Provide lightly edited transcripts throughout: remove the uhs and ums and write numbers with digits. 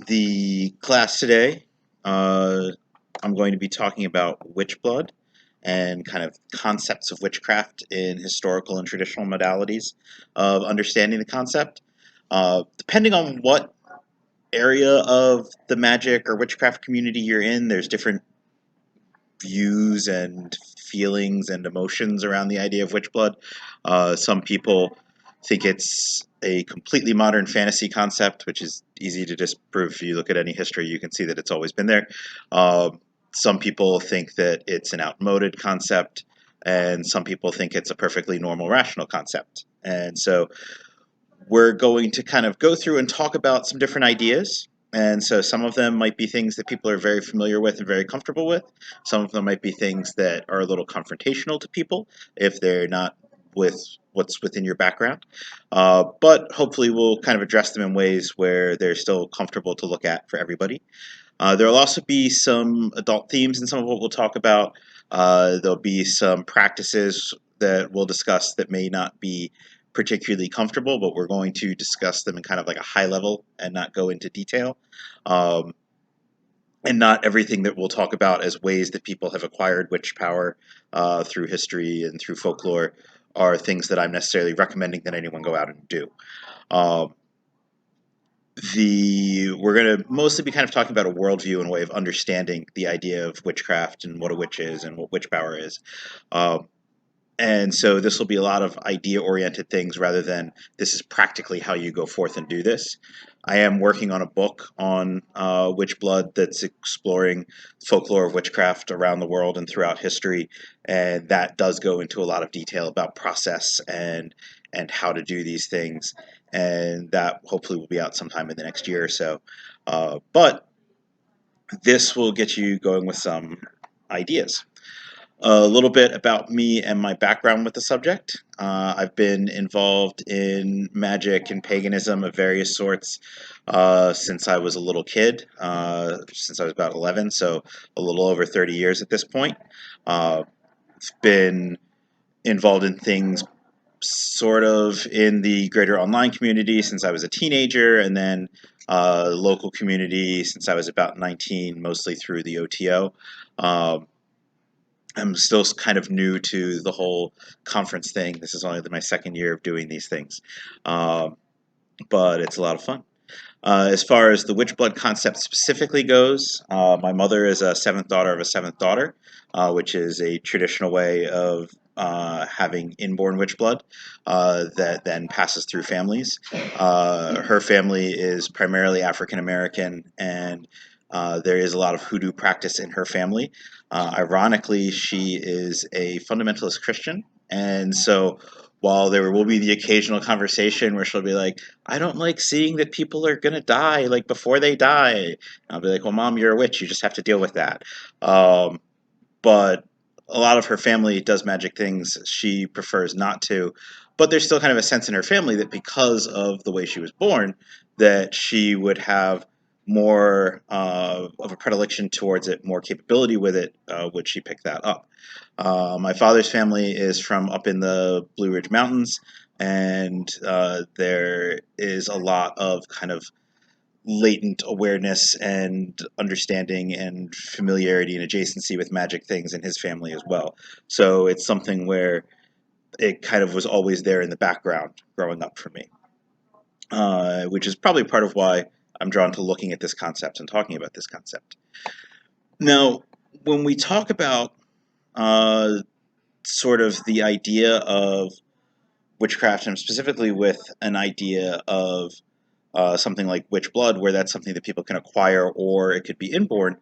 The class today, I'm going to be talking about witch blood and kind of concepts of witchcraft in historical and traditional modalities of understanding the concept. Depending on what area of the magic or witchcraft community you're in, there's different views and feelings and emotions around the idea of witch blood. Some people think it's a completely modern fantasy concept, which is easy to disprove. If you look at any history, you can see that it's always been there. Some people think that it's an outmoded concept, and some people think it's a perfectly normal, rational concept. And so we're going to kind of go through and talk about some different ideas. And so some of them might be things that people are very familiar with and very comfortable with. Some of them might be things that are a little confrontational to people if they're not with what's within your background. But hopefully we'll kind of address them in ways where they're still comfortable to look at for everybody. There'll also be some adult themes in some of what we'll talk about. There'll be some practices that we'll discuss that may not be particularly comfortable, but we're going to discuss them in kind of like a high level and not go into detail. Um, and not everything that we'll talk about as ways that people have acquired witch power through history and through folklore are things that I'm necessarily recommending that anyone go out and do. Um, we're going to mostly be kind of talking about a worldview and a way of understanding the idea of witchcraft and what a witch is and what witch power is. Um, and so this will be a lot of idea-oriented things rather than this is practically how you go forth and do this. I am working on a book on witch blood that's exploring folklore of witchcraft around the world and throughout history, and that does go into a lot of detail about process and how to do these things, and that hopefully will be out sometime in the next year or so. But this will get you going with some ideas. A little bit about me and my background with the subject. I've been involved in magic and paganism of various sorts since I was a little kid, since I was about 11, so a little over 30 years at this point. I've been involved in things sort of in the greater online community since I was a teenager, and then local community since I was about 19, mostly through the OTO. I'm still kind of new to the whole conference thing. This is only my second year of doing these things, um, but it's a lot of fun. As far as the witch blood concept specifically goes, my mother is a seventh daughter of a seventh daughter, which is a traditional way of having inborn witch blood that then passes through families. Her family is primarily African American, and there is a lot of hoodoo practice in her family. Ironically, she is a fundamentalist Christian, and so while there will be the occasional conversation where she'll be like, I don't like seeing that people are gonna die like before they die. And I'll be like, well, Mom, you're a witch. You just have to deal with that. Um, but a lot of her family does magic things she prefers not to. But there's still kind of a sense in her family that because of the way she was born, that she would have more of a predilection towards it, more capability with it, would she pick that up. My father's family is from up in the Blue Ridge Mountains, and there is a lot of kind of latent awareness and understanding and familiarity and adjacency with magic things in his family as well. So it's something where it kind of was always there in the background growing up for me, which is probably part of why I'm drawn to looking at this concept and talking about this concept. Now, when we talk about uh, sort of the idea of witchcraft, and specifically with an idea of something like witch blood, where that's something that people can acquire or it could be inborn,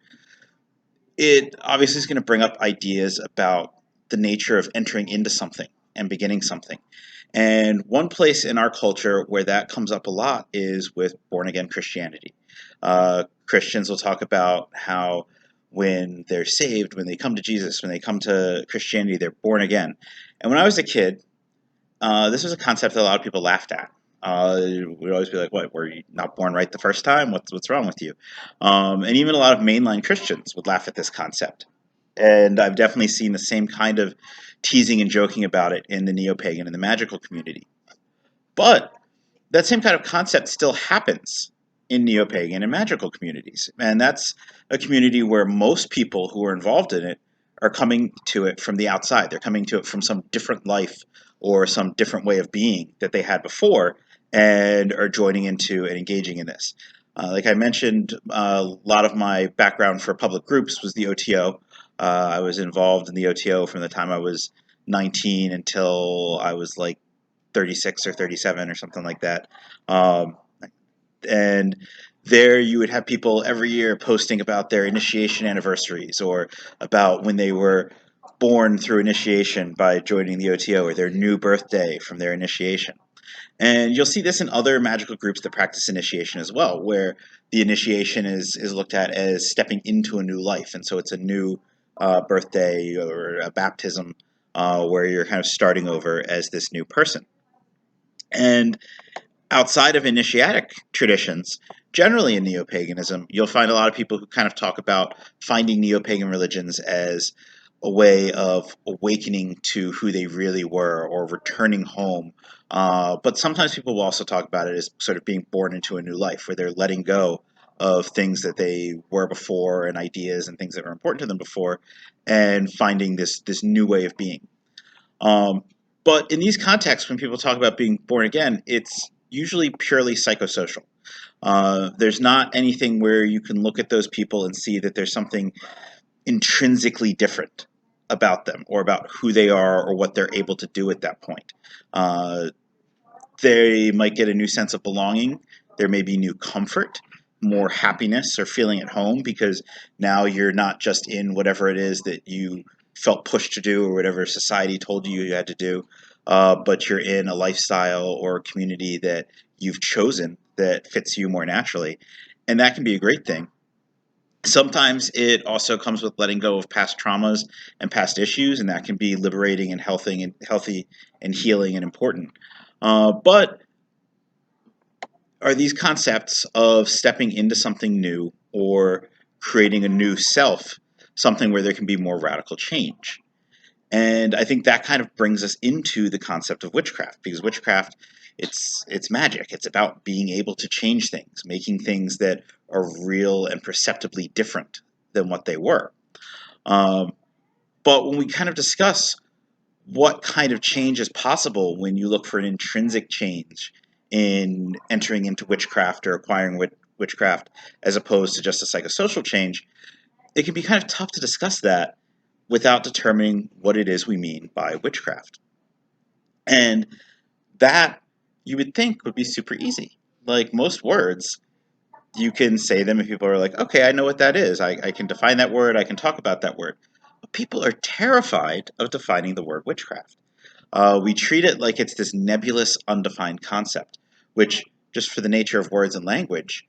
it obviously is going to bring up ideas about the nature of entering into something and beginning something. And one place in our culture where that comes up a lot is with born again Christianity. Christians will talk about how when they're saved, when they come to Jesus, when they come to Christianity, they're born again. And when I was a kid, this was a concept that a lot of people laughed at. We'd always be like, "What? Were you not born right the first time? What's wrong with you?" And even a lot of mainline Christians would laugh at this concept. And I've definitely seen the same kind of teasing and joking about it in the neo-pagan and the magical community. But that same kind of concept still happens in neo-pagan and magical communities. And that's a community where most people who are involved in it are coming to it from the outside. They're coming to it from some different life or some different way of being that they had before and are joining into and engaging in this. Like I mentioned, a lot of my background for public groups was the OTO. I was involved in the OTO from the time I was 19 until I was like 36 or 37 or something like that. Um, and there you would have people every year posting about their initiation anniversaries or about when they were born through initiation by joining the OTO or their new birthday from their initiation. And you'll see this in other magical groups that practice initiation as well, where the initiation is looked at as stepping into a new life. And so it's a new birthday or a baptism where you're kind of starting over as this new person. And outside of initiatic traditions, generally in neo-paganism, you'll find a lot of people who kind of talk about finding neo-pagan religions as a way of awakening to who they really were or returning home. But sometimes people will also talk about it as sort of being born into a new life, where they're letting go of things that they were before and ideas and things that were important to them before, and finding this new way of being. Um, but in these contexts, when people talk about being born again, it's usually purely psychosocial. There's not anything where you can look at those people and see that there's something intrinsically different about them or about who they are or what they're able to do at that point. Uh, they might get a new sense of belonging. There may be new comfort, more happiness, or feeling at home because now you're not just in whatever it is that you felt pushed to do or whatever society told you you had to do, but you're in a lifestyle or a community that you've chosen that fits you more naturally. And that can be a great thing. Sometimes it also comes with letting go of past traumas and past issues, and that can be liberating and healthy and healing and important. But are these concepts of stepping into something new or creating a new self something where there can be more radical change? And I think that kind of brings us into the concept of witchcraft, because witchcraft, it's magic. It's about being able to change things, making things that are real and perceptibly different than what they were. Um, but when we kind of discuss what kind of change is possible when you look for an intrinsic change in entering into witchcraft or acquiring witchcraft as opposed to just a psychosocial change, it can be kind of tough to discuss that without determining what it is we mean by witchcraft. And that you would think would be super easy. Like most words, you can say them and people are like, okay, I know what that is. I can define that word. I can talk about that word. But people are terrified of defining the word witchcraft. We treat it like it's this nebulous, undefined concept, which, just for the nature of words and language,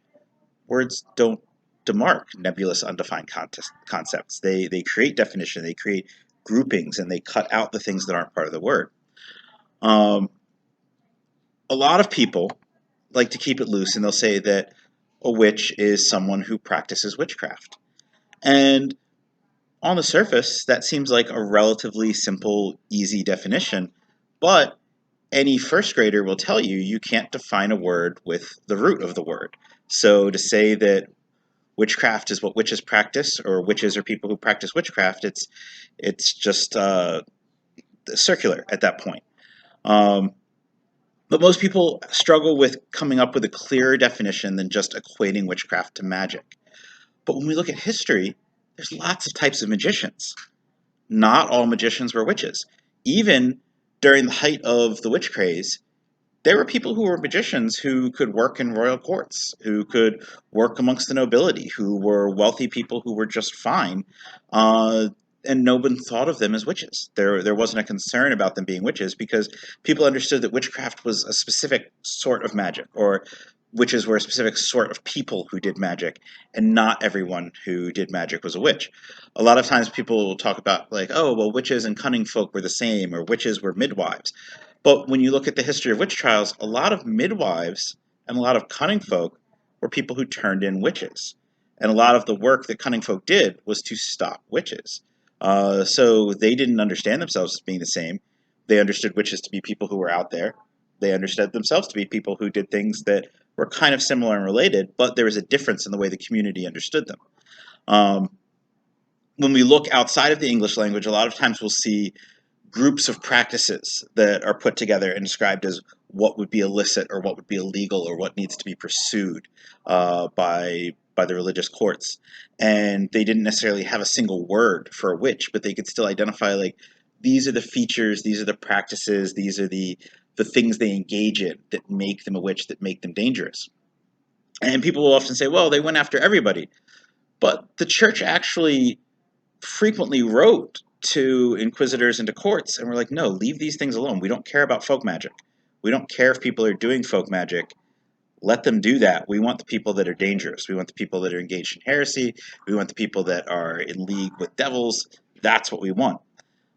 words don't demark nebulous, undefined concepts. They create definition, they create groupings, and they cut out the things that aren't part of the word. Um, a lot of people like to keep it loose, and they'll say that a witch is someone who practices witchcraft. And on the surface, that seems like a relatively simple, easy definition, but any first grader will tell you you can't define a word with the root of the word. So to say that witchcraft is what witches practice, or witches are people who practice witchcraft, it's just circular at that point. Um, but most people struggle with coming up with a clearer definition than just equating witchcraft to magic. But when we look at history, there's lots of types of magicians. Not all magicians were witches. Even during the height of the witch craze, there were people who were magicians who could work in royal courts, who could work amongst the nobility, who were wealthy people who were just fine, uh, and no one thought of them as witches. There wasn't a concern about them being witches because people understood that witchcraft was a specific sort of magic, or witches were a specific sort of people who did magic, and not everyone who did magic was a witch. A lot of times people will talk about, like, oh, well, witches and cunning folk were the same, or witches were midwives. But when you look at the history of witch trials, a lot of midwives and a lot of cunning folk were people who turned in witches. And a lot of the work that cunning folk did was to stop witches. So they didn't understand themselves as being the same. They understood witches to be people who were out there. They understood themselves to be people who did things that were kind of similar and related, but there was a difference in the way the community understood them. Um, when we look outside of the English language, a lot of times we'll see groups of practices that are put together and described as what would be illicit or what would be illegal or what needs to be pursued by the religious courts. And they didn't necessarily have a single word for a witch, but they could still identify, like, these are the features, these are the practices, these are the things they engage in that make them a witch, that make them dangerous. And people will often say, well, they went after everybody. But the church actually frequently wrote to inquisitors and to courts, and we're like, no, leave these things alone. We don't care about folk magic. We don't care if people are doing folk magic. Let them do that. We want the people that are dangerous. We want the people that are engaged in heresy. We want the people that are in league with devils. That's what we want.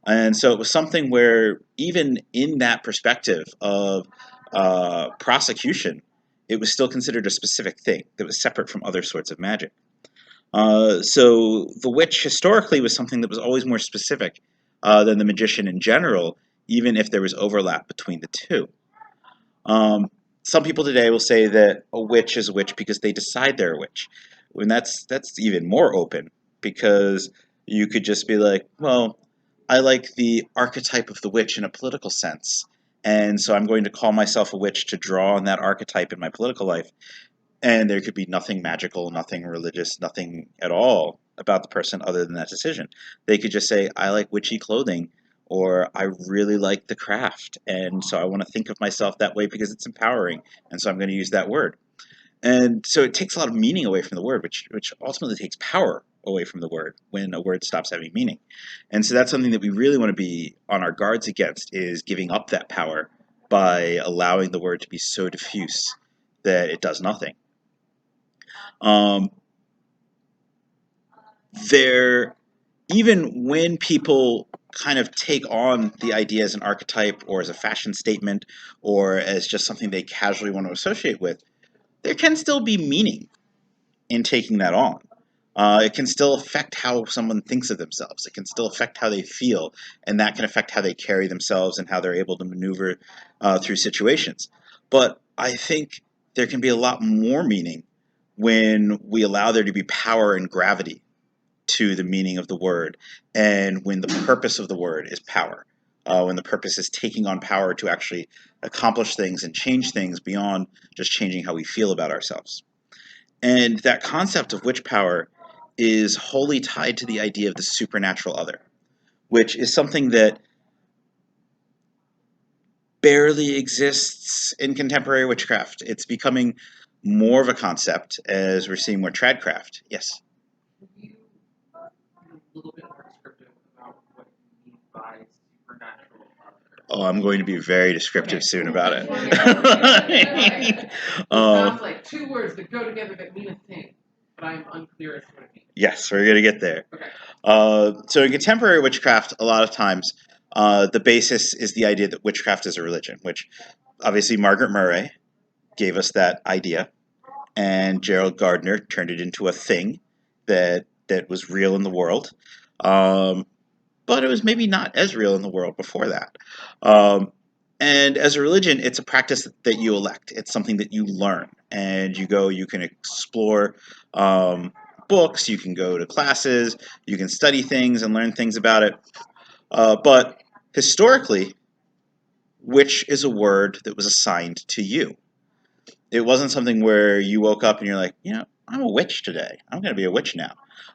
And so it was something where, even in that perspective of prosecution, it was still considered a specific thing that was separate from other sorts of magic. So the witch historically was something that was always more specific than the magician in general, even if there was overlap between the two. Some people today will say that a witch is a witch because they decide they're a witch. And that's even more open, because you could just be like, well, I like the archetype of the witch in a political sense, and so I'm going to call myself a witch to draw on that archetype in my political life. And there could be nothing magical, nothing religious, nothing at all about the person other than that decision. They could just say, I like witchy clothing, or I really like the craft, and so I want to think of myself that way because it's empowering, and so I'm going to use that word. And so it takes a lot of meaning away from the word, which ultimately takes power away from the word when a word stops having meaning. And so that's something that we really want to be on our guards against, is giving up that power by allowing the word to be so diffuse that it does nothing. Um, there, even when people kind of take on the idea as an archetype or as a fashion statement or as just something they casually want to associate with, there can still be meaning in taking that on. It can still affect how someone thinks of themselves. It can still affect how they feel, and that can affect how they carry themselves and how they're able to maneuver through situations. But I think there can be a lot more meaning when we allow there to be power and gravity to the meaning of the word, and when the purpose of the word is power, when the purpose is taking on power to actually accomplish things and change things beyond just changing how we feel about ourselves. And that concept of witch power is wholly tied to the idea of the supernatural other, which is something that barely exists in contemporary witchcraft. It's becoming more of a concept as we're seeing more tradcraft. Yes? Can you a little bit more descriptive about what you mean by supernatural other? Oh, I'm going to be very descriptive soon about it. It sounds like two words that go together that mean a thing, but I'm unclear as to what it means. Yes, we're going to get there. Okay. So in contemporary witchcraft, a lot of times the basis is the idea that witchcraft is a religion, which obviously Margaret Murray gave us that idea, and Gerald Gardner turned it into a thing that was real in the world. But it was maybe not as real in the world before that. And as a religion, it's a practice that you elect. It's something that you learn, and you can explore books, you can go to classes, you can study things and learn things about it. But historically, witch is a word that was assigned to you. It wasn't something where you woke up and you're like, I'm a witch today. I'm going to be a witch now.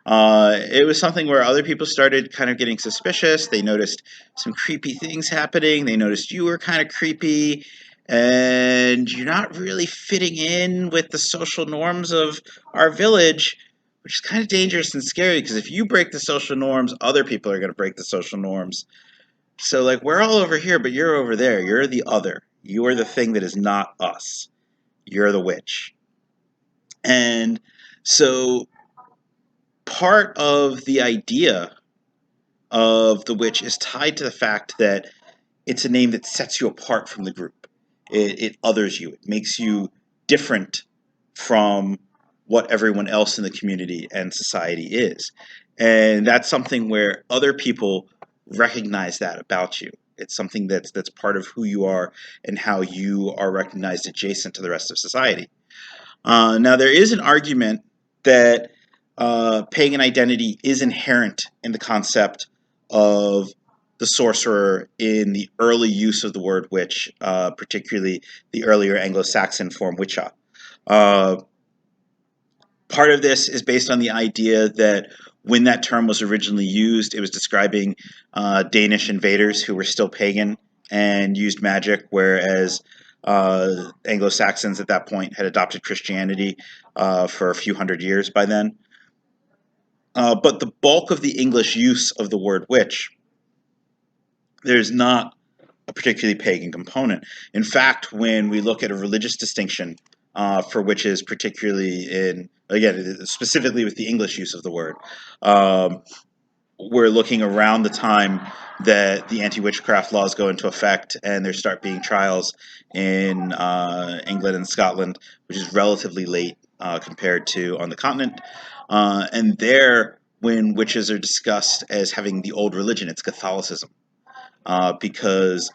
It was something where other people started kind of getting suspicious. They noticed some creepy things happening. They noticed you were kind of creepy, and you're not really fitting in with the social norms of our village, which is kind of dangerous and scary, because if you break the social norms, other people are going to break the social norms. So, like, we're all over here, but you're over there. You're the other. You are the thing that is not us. You're the witch. And so part of the idea of the witch is tied to the fact that it's a name that sets you apart from the group. It others you. It makes you different from what everyone else in the community and society is. And that's something where other people recognize that about you. It's something that's part of who you are and how you are recognized adjacent to the rest of society. Now, there is an argument that pagan identity is inherent in the concept of the sorcerer in the early use of the word witch, particularly the earlier Anglo-Saxon form witcha. Uh, Part of this is based on the idea that when that term was originally used, it was describing Danish invaders who were still pagan and used magic, whereas Anglo Saxons at that point had adopted Christianity for a few hundred years by then. But the bulk of the English use of the word witch, there's not a particularly pagan component. In fact, when we look at a religious distinction for witches, particularly in, again, specifically with the English use of the word, um, we're looking around the time that the anti-witchcraft laws go into effect and there start being trials in England and Scotland, which is relatively late compared to on the continent. And there, when witches are discussed as having the old religion, it's Catholicism. Because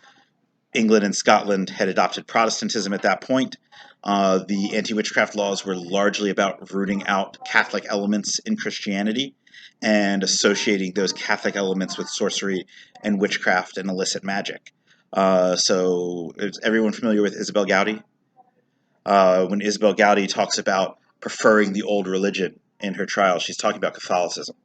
England and Scotland had adopted Protestantism at that point. The anti witchcraft laws were largely about rooting out Catholic elements in Christianity and associating those Catholic elements with sorcery and witchcraft and illicit magic. So, is everyone familiar with Isabel Gowdy? When Isabel Gowdy talks about preferring the old religion in her trial, she's talking about Catholicism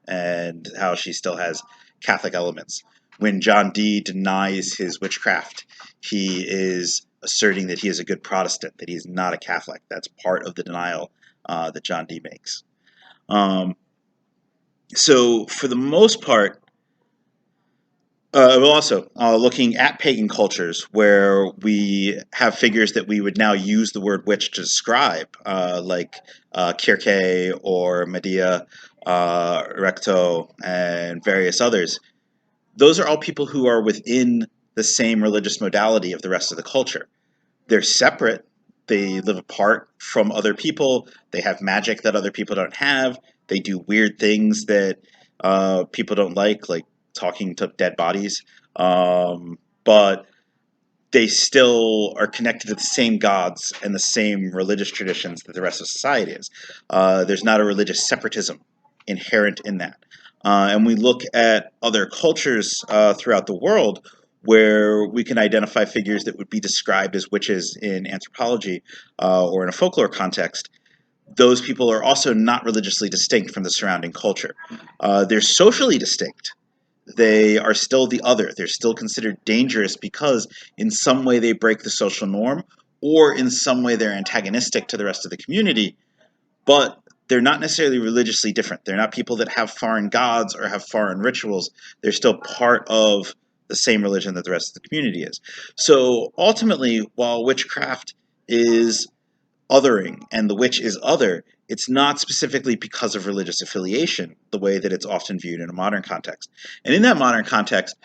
and how she still has Catholic elements. When John Dee denies his witchcraft, he is asserting that he is a good Protestant, that he is not a Catholic. That's part of the denial that John Dee makes. So, for the most part, well, also looking at pagan cultures where we have figures that we would now use the word witch to describe, like Kirke or Medea, Recto, and various others. Those are all people who are within the same religious modality of the rest of the culture. They're separate. They live apart from other people. They have magic that other people don't have. They do weird things that people don't like talking to dead bodies. But they still are connected to the same gods and the same religious traditions that the rest of society is. There's not a religious separatism inherent in that. And we look at other cultures throughout the world where we can identify figures that would be described as witches in anthropology or in a folklore context. Those people are also not religiously distinct from the surrounding culture. They're socially distinct. They are still the other. They're still considered dangerous because in some way they break the social norm or in some way they're antagonistic to the rest of the community, but they're not necessarily religiously different. They're not people that have foreign gods or have foreign rituals. They're still part of the same religion that the rest of the community is. So ultimately, while witchcraft is othering and the witch is other, it's not specifically because of religious affiliation, the way that it's often viewed in a modern context. And in that modern context,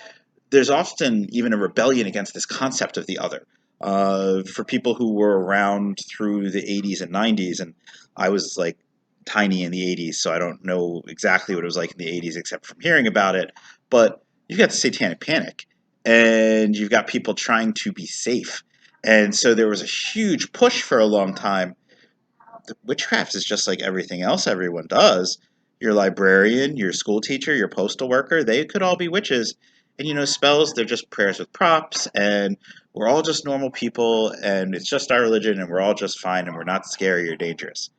there's often even a rebellion against this concept of the other. For people who were around through the 80s and 90s, and I was like tiny in the 80s, so I don't know exactly what it was like in the 80s except from hearing about it. But you've got the Satanic Panic, and you've got people trying to be safe. And so there was a huge push for a long time. Witchcraft is just like everything else everyone does. Your librarian, your school teacher, your postal worker, they could all be witches. And spells, they're just prayers with props, and we're all just normal people, and it's just our religion, and we're all just fine, and we're not scary or dangerous.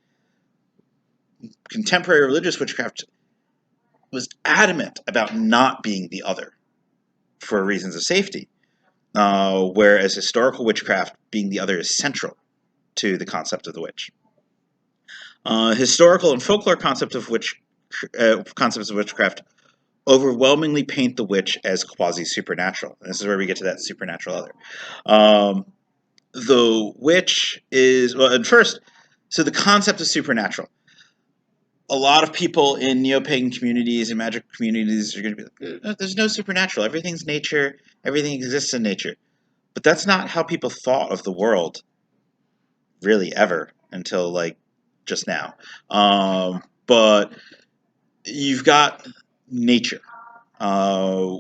Contemporary religious witchcraft was adamant about not being the other for reasons of safety, whereas historical witchcraft, being the other, is central to the concept of the witch. Historical and folklore concepts of witchcraft overwhelmingly paint the witch as quasi-supernatural. And this is where we get to that supernatural other. The witch is, well, at first, so the concept of supernatural. A lot of people in neo-pagan communities and magic communities are going to be like, there's no supernatural. Everything's nature. Everything exists in nature. But that's not how people thought of the world, really, ever, until, like, just now. But you've got nature,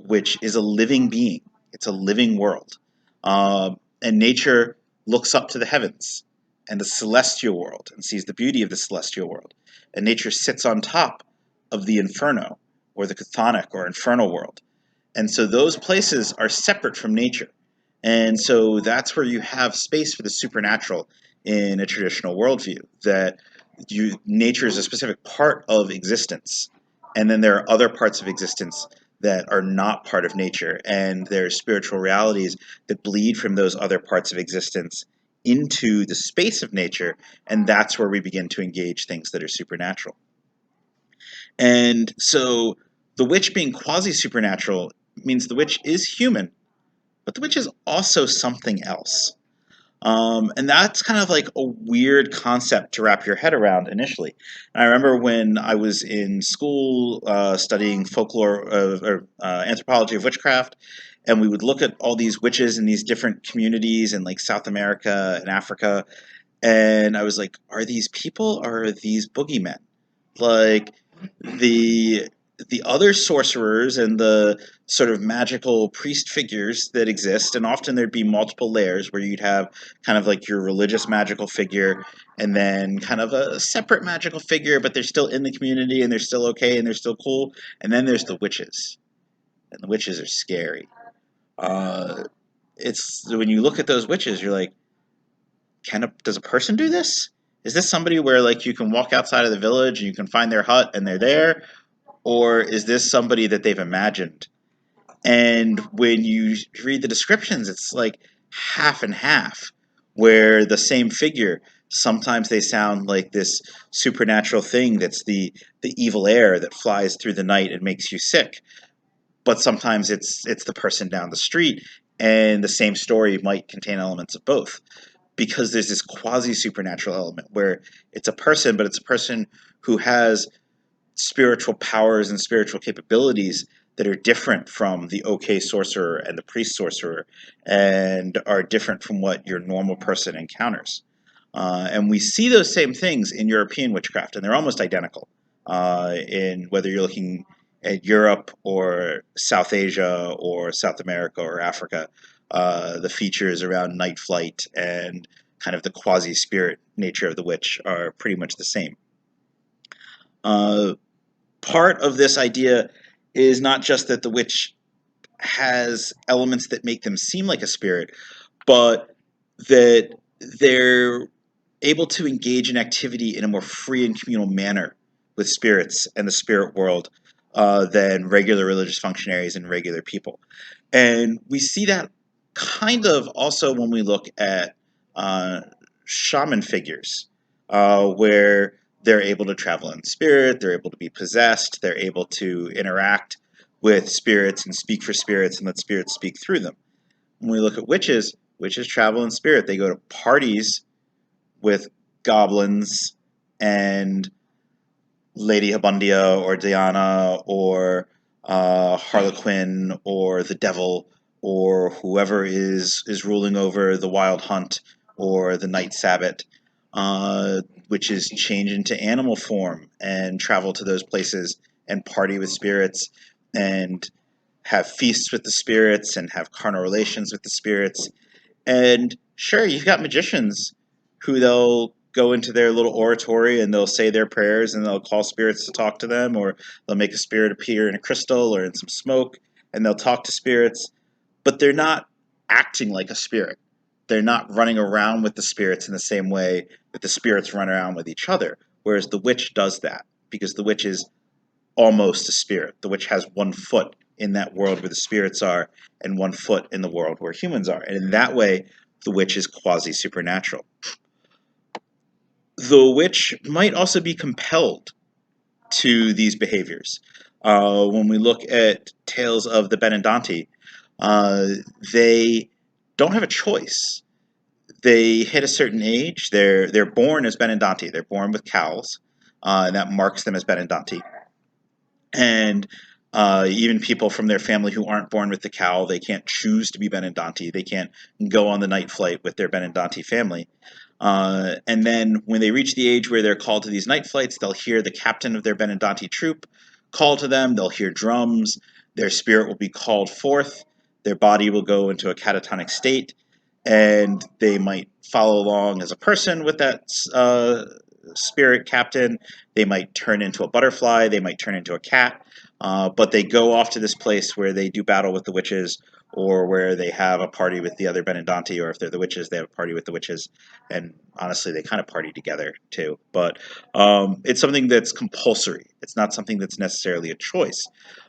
which is a living being. It's a living world. And nature looks up to the heavens and the celestial world and sees the beauty of the celestial world. And nature sits on top of the inferno, or the chthonic or infernal world. And so those places are separate from nature. And so that's where you have space for the supernatural in a traditional worldview, that nature is a specific part of existence. And then there are other parts of existence that are not part of nature. And there are spiritual realities that bleed from those other parts of existence into the space of nature. And that's where we begin to engage things that are supernatural. And so the witch being quasi-supernatural means the witch is human, but the witch is also something else. And that's kind of like a weird concept to wrap your head around initially. And I remember when I was in school studying folklore or anthropology of witchcraft, and we would look at all these witches in these different communities in like South America and Africa, and I was like, are these people or are these boogeymen? Like the the other sorcerers and the sort of magical priest figures that exist, and often there'd be multiple layers where you'd have kind of like your religious magical figure and then kind of a separate magical figure, but they're still in the community and they're still okay and they're still cool. And then there's the witches, and the witches are scary. Uh, it's when you look at those witches, you're like, does a person do this? Is this somebody where like you can walk outside of the village and you can find their hut and they're there, or is this somebody that they've imagined? And when you read the descriptions, it's like half and half, where the same figure, sometimes they sound like this supernatural thing that's the evil air that flies through the night and makes you sick, but sometimes it's the person down the street, and the same story might contain elements of both, because there's this quasi supernatural element where it's a person, but it's a person who has spiritual powers and spiritual capabilities that are different from the okay sorcerer and the priest sorcerer, and are different from what your normal person encounters. And we see those same things in European witchcraft, and they're almost identical in whether you're looking at Europe or South Asia or South America or Africa. The features around night flight and kind of the quasi spirit nature of the witch are pretty much the same. Uh, Part of this idea is not just that the witch has elements that make them seem like a spirit, but that they're able to engage in activity in a more free and communal manner with spirits and the spirit world than regular religious functionaries and regular people. And we see that kind of also when we look at uh, shaman figures, where they're able to travel in spirit, they're able to be possessed, they're able to interact with spirits and speak for spirits and let spirits speak through them. When we look at witches, witches travel in spirit. They go to parties with goblins and Lady Habundia or Diana or Harlequin or the devil or whoever is ruling over the wild hunt or the night sabbat, which is change into animal form and travel to those places and party with spirits and have feasts with the spirits and have carnal relations with the spirits. And sure, you've got magicians who they'll go into their little oratory and they'll say their prayers and they'll call spirits to talk to them, or they'll make a spirit appear in a crystal or in some smoke and they'll talk to spirits, but they're not acting like a spirit. They're not running around with the spirits in the same way that the spirits run around with each other. Whereas the witch does that because the witch is almost a spirit. The witch has one foot in that world where the spirits are and one foot in the world where humans are. And in that way, the witch is quasi supernatural. The witch might also be compelled to these behaviors. When we look at tales of the Benandanti, uh, they don't have a choice. They hit a certain age. They're born as Benandanti. They're born with cowls, and that marks them as Benandanti. And even people from their family who aren't born with the cowl, they can't choose to be Benandanti. They can't go on the night flight with their Benandanti family. And then when they reach the age where they're called to these night flights, they'll hear the captain of their Benandanti troop call to them. They'll hear drums. Their spirit will be called forth. Their body will go into a catatonic state. and they might follow along as a person with that spirit captain. They might turn into a butterfly. They might turn into a cat. But they go off to this place where they do battle with the witches, or where they have a party with the other Benedonti, or if they're the witches, they have a party with the witches. And honestly, they kind of party together too. But it's something that's compulsory. It's not something that's necessarily a choice.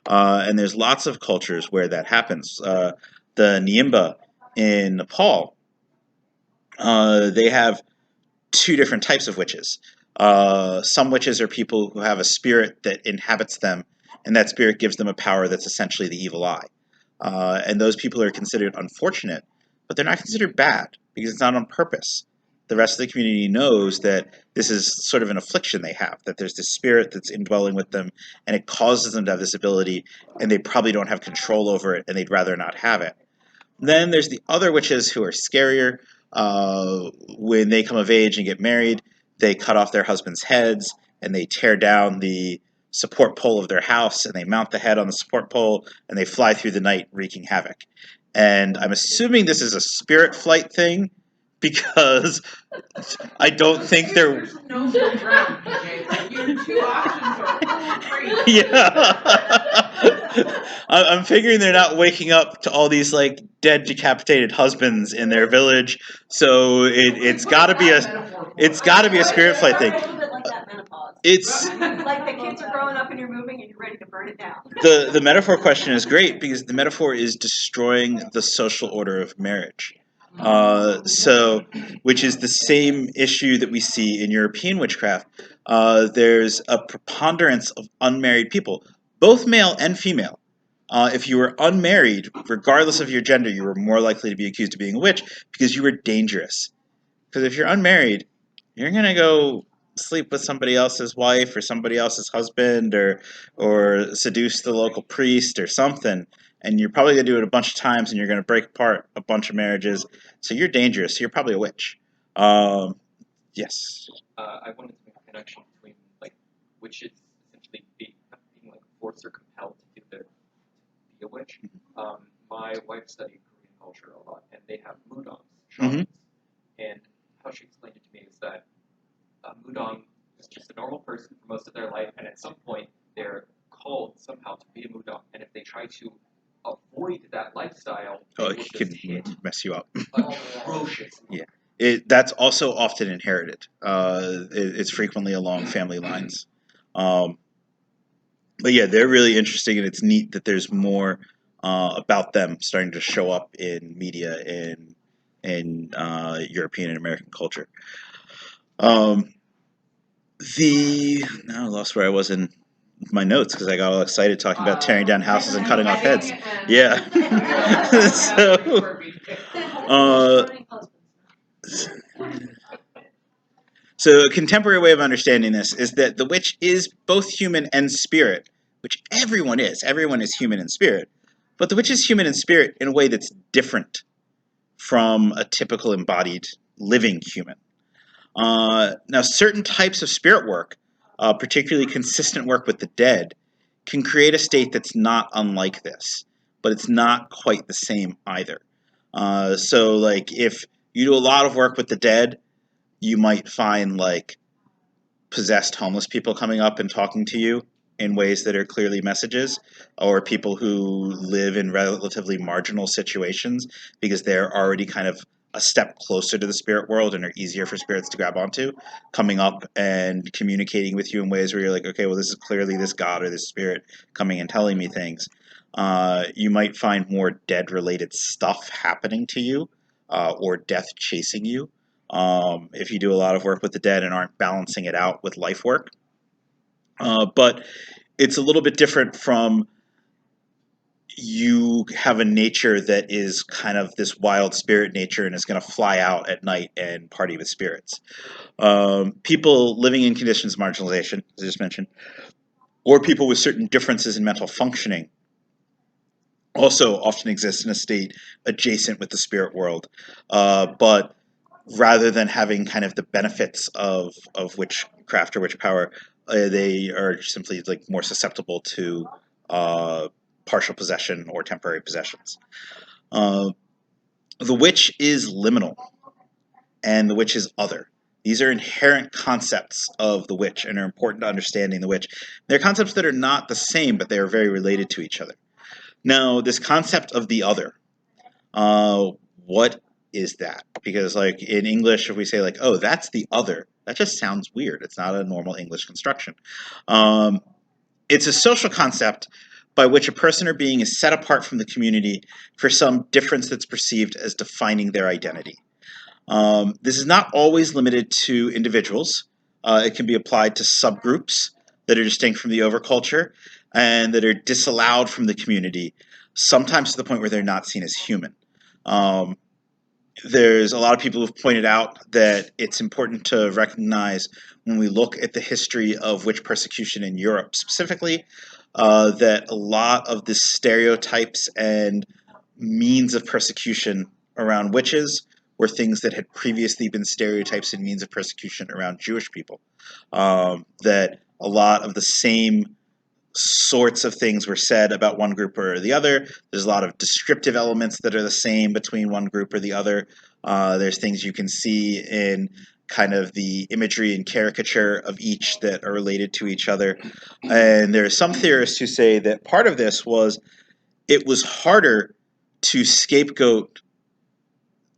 And there's lots of cultures where that happens. The Niimba in Nepal, they have two different types of witches. Some witches are people who have a spirit that inhabits them, and that spirit gives them a power that's essentially the evil eye. And those people are considered unfortunate, but they're not considered bad because it's not on purpose. The rest of the community knows that this is sort of an affliction they have, that there's this spirit that's indwelling with them, and it causes them to have this ability, and they probably don't have control over it, and they'd rather not have it. Then there's the other witches who are scarier. When they come of age and get married, they cut off their husbands' heads and they tear down the support pole of their house and they mount the head on the support pole and they fly through the night wreaking havoc. And I'm assuming this is a spirit flight thing because I don't think they're. There's no middle ground, PJ. Like, your two options are crazy. Yeah. I'm figuring they're not waking up to all these like dead decapitated husbands in their village, so it's got to be a spirit flight thing. A little bit like that menopause. It's like the kids are growing up and you're moving and you're ready to burn it down. the metaphor question is great because the metaphor is destroying the social order of marriage. So, which is the same issue that we see in European witchcraft. There's a preponderance of unmarried people, both male and female. If you were unmarried, regardless of your gender, you were more likely to be accused of being a witch because you were dangerous. Because if you're unmarried, you're gonna go sleep with somebody else's wife or somebody else's husband, or seduce the local priest or something, and you're probably gonna do it a bunch of times, and you're gonna break apart a bunch of marriages. So you're dangerous. So you're probably a witch. Yes. I wanted to make a connection between like witches essentially being like forced or compelled to be a witch. My wife studied Korean culture a lot, and they have mudoms, shamans. And how she explained it to me is that a mudong is just a normal person for most of their life, and at some point they're called somehow to be a mudong. And if they try to avoid that lifestyle, they will It just can hit mess you up. atrocious. Yeah. That's also often inherited. It's frequently along family lines. But yeah, they're really interesting, and it's neat that there's more about them starting to show up in media in European and American culture. Now I lost where I was in my notes because I got all excited talking about tearing down houses and cutting off heads. Yeah. So a contemporary way of understanding this is that the witch is both human and spirit, which everyone is. Everyone is human and spirit. But the witch is human and spirit in a way that's different from a typical embodied living human. Now, certain types of spirit work, particularly consistent work with the dead, can create a state that's not unlike this, but it's not quite the same either. So, like, if you do a lot of work with the dead, you might find, like, possessed homeless people coming up and talking to you in ways that are clearly messages, or people who live in relatively marginal situations because they're already kind of a step closer to the spirit world and are easier for spirits to grab onto, coming up and communicating with you in ways where you're like, okay, well, this is clearly this god or this spirit coming and telling me things. You might find more dead-related stuff happening to you, or death chasing you. If you do a lot of work with the dead and aren't balancing it out with life work. But it's a little bit different from you have a nature that is kind of this wild spirit nature and is going to fly out at night and party with spirits. People living in conditions of marginalization, as I just mentioned, or people with certain differences in mental functioning also often exist in a state adjacent with the spirit world. But rather than having kind of the benefits of witchcraft or witch power, they are simply like more susceptible to partial possession or temporary possessions. the witch is liminal, and the witch is other. These are inherent concepts of the witch and are important to understanding the witch. They're concepts that are not the same, but they are very related to each other. Now, this concept of the other, what is that? Because, like, in English, if we say, like, oh, that's the other, that just sounds weird. It's not a normal English construction. It's a social concept by which a person or being is set apart from the community for some difference that's perceived as defining their identity. This is not always limited to individuals. It can be applied to subgroups that are distinct from the overculture and that are disallowed from the community, sometimes to the point where they're not seen as human. There's a lot of people who've pointed out that it's important to recognize when we look at the history of witch persecution in Europe specifically, that a lot of the stereotypes and means of persecution around witches were things that had previously been stereotypes and means of persecution around Jewish people. That a lot of the same sorts of things were said about one group or the other. There's a lot of descriptive elements that are the same between one group or the other. There's things you can see in kind of the imagery and caricature of each that are related to each other. And there are some theorists who say that part of this was it was harder to scapegoat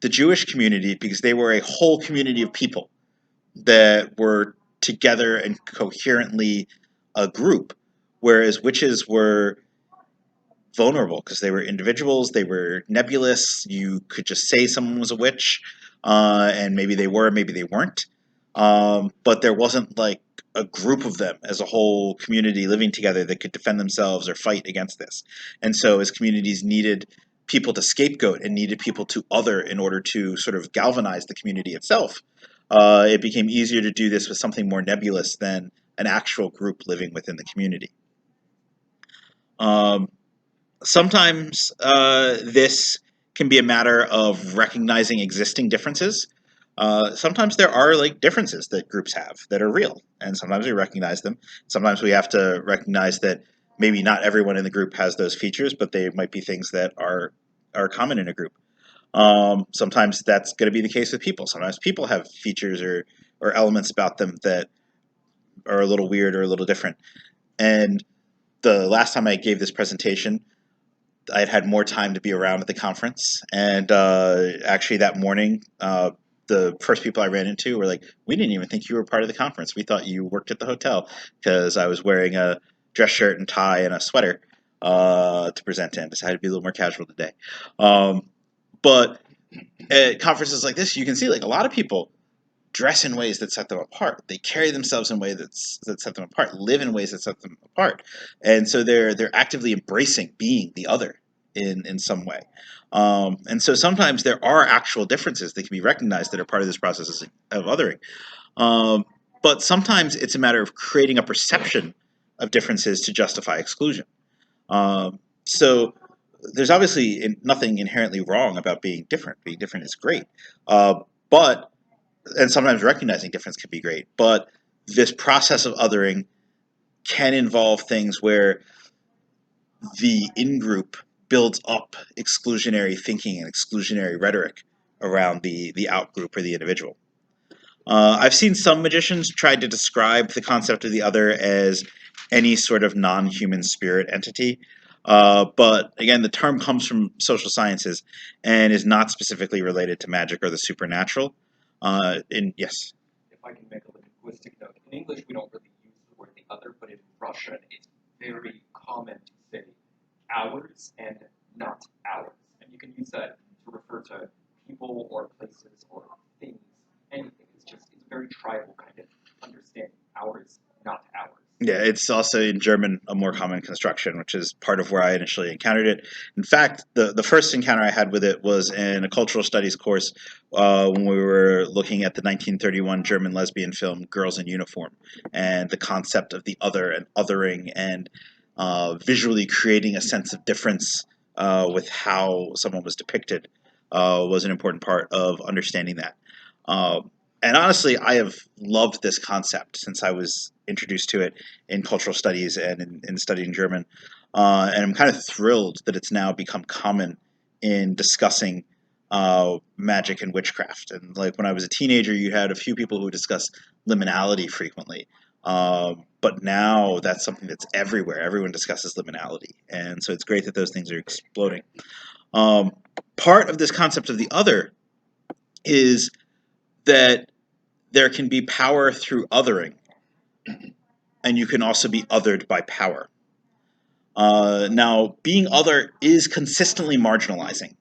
the Jewish community because they were a whole community of people that were together and coherently a group, whereas witches were vulnerable because they were individuals, they were nebulous. You could just say someone was a witch, and maybe they were, maybe they weren't. But there wasn't like a group of them as a whole community living together that could defend themselves or fight against this. And so, as communities needed people to scapegoat and needed people to other in order to sort of galvanize the community itself, it became easier to do this with something more nebulous than an actual group living within the community. Sometimes this can be a matter of recognizing existing differences. Sometimes there are like differences that groups have that are real, and sometimes we recognize them. Sometimes we have to recognize that maybe not everyone in the group has those features, but they might be things that are common in a group. Sometimes that's going to be the case with people. Sometimes people have features or elements about them that are a little weird or a little different. And the last time I gave this presentation, I'd had more time to be around at the conference, and actually that morning, the first people I ran into were like, "We didn't even think you were part of the conference. We thought you worked at the hotel," because I was wearing a dress shirt and tie and a sweater to present in. Decided to be a little more casual today, but at conferences like this, you can see like a lot of people dress in ways that set them apart. They carry themselves in ways that set them apart, live in ways that set them apart, and so they're actively embracing being the other in some way. And so sometimes there are actual differences that can be recognized that are part of this process of othering. But sometimes it's a matter of creating a perception of differences to justify exclusion. So there's obviously nothing inherently wrong about being different. Being different is great, but and sometimes recognizing difference can be great, but this process of othering can involve things where the in-group builds up exclusionary thinking and exclusionary rhetoric around the out-group or the individual. I've seen some magicians try to describe the concept of the other as any sort of non-human spirit entity, but again, the term comes from social sciences and is not specifically related to magic or the supernatural. Yes. If I can make a linguistic note, in English we don't really use the word the other, but in Russian it's very common to say ours and not ours. And you can use that to refer to people or places or things, anything. It's a very tribal kind of understanding. Ours, not ours. Yeah, it's also in German a more common construction, which is part of where I initially encountered it. In fact, the first encounter I had with it was in a cultural studies course when we were looking at the 1931 German lesbian film Girls in Uniform, and the concept of the other and othering and visually creating a sense of difference with how someone was depicted was an important part of understanding that. And honestly, I have loved this concept since I was introduced to it in cultural studies and in studying German. And I'm kind of thrilled that it's now become common in discussing magic and witchcraft. And like when I was a teenager, you had a few people who discussed liminality frequently. But now that's something that's everywhere. Everyone discusses liminality. And so it's great that those things are exploding. Part of this concept of the other is that there can be power through othering, and you can also be othered by power. Now, being other is consistently marginalizing.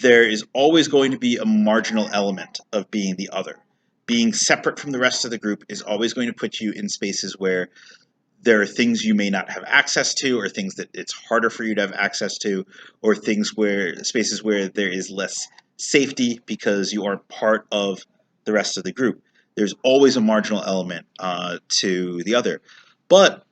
There is always going to be a marginal element of being the other. Being separate from the rest of the group is always going to put you in spaces where there are things you may not have access to, or things that it's harder for you to have access to, or spaces where there is less safety because you aren't part of the rest of the group. There's always a marginal element to the other. But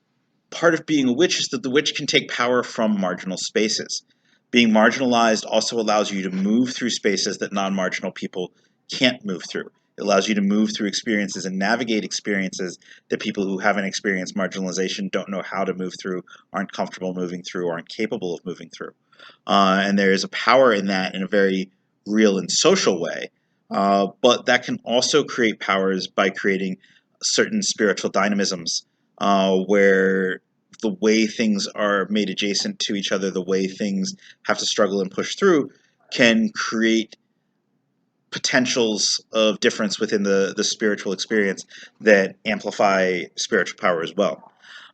part of being a witch is that the witch can take power from marginal spaces. Being marginalized also allows you to move through spaces that non-marginal people can't move through. It allows you to move through experiences and navigate experiences that people who haven't experienced marginalization don't know how to move through, aren't comfortable moving through, aren't capable of moving through. And there is a power in that in a very real and social way. But that can also create powers by creating certain spiritual dynamisms where the way things are made adjacent to each other, the way things have to struggle and push through, can create potentials of difference within the spiritual experience that amplify spiritual power as well.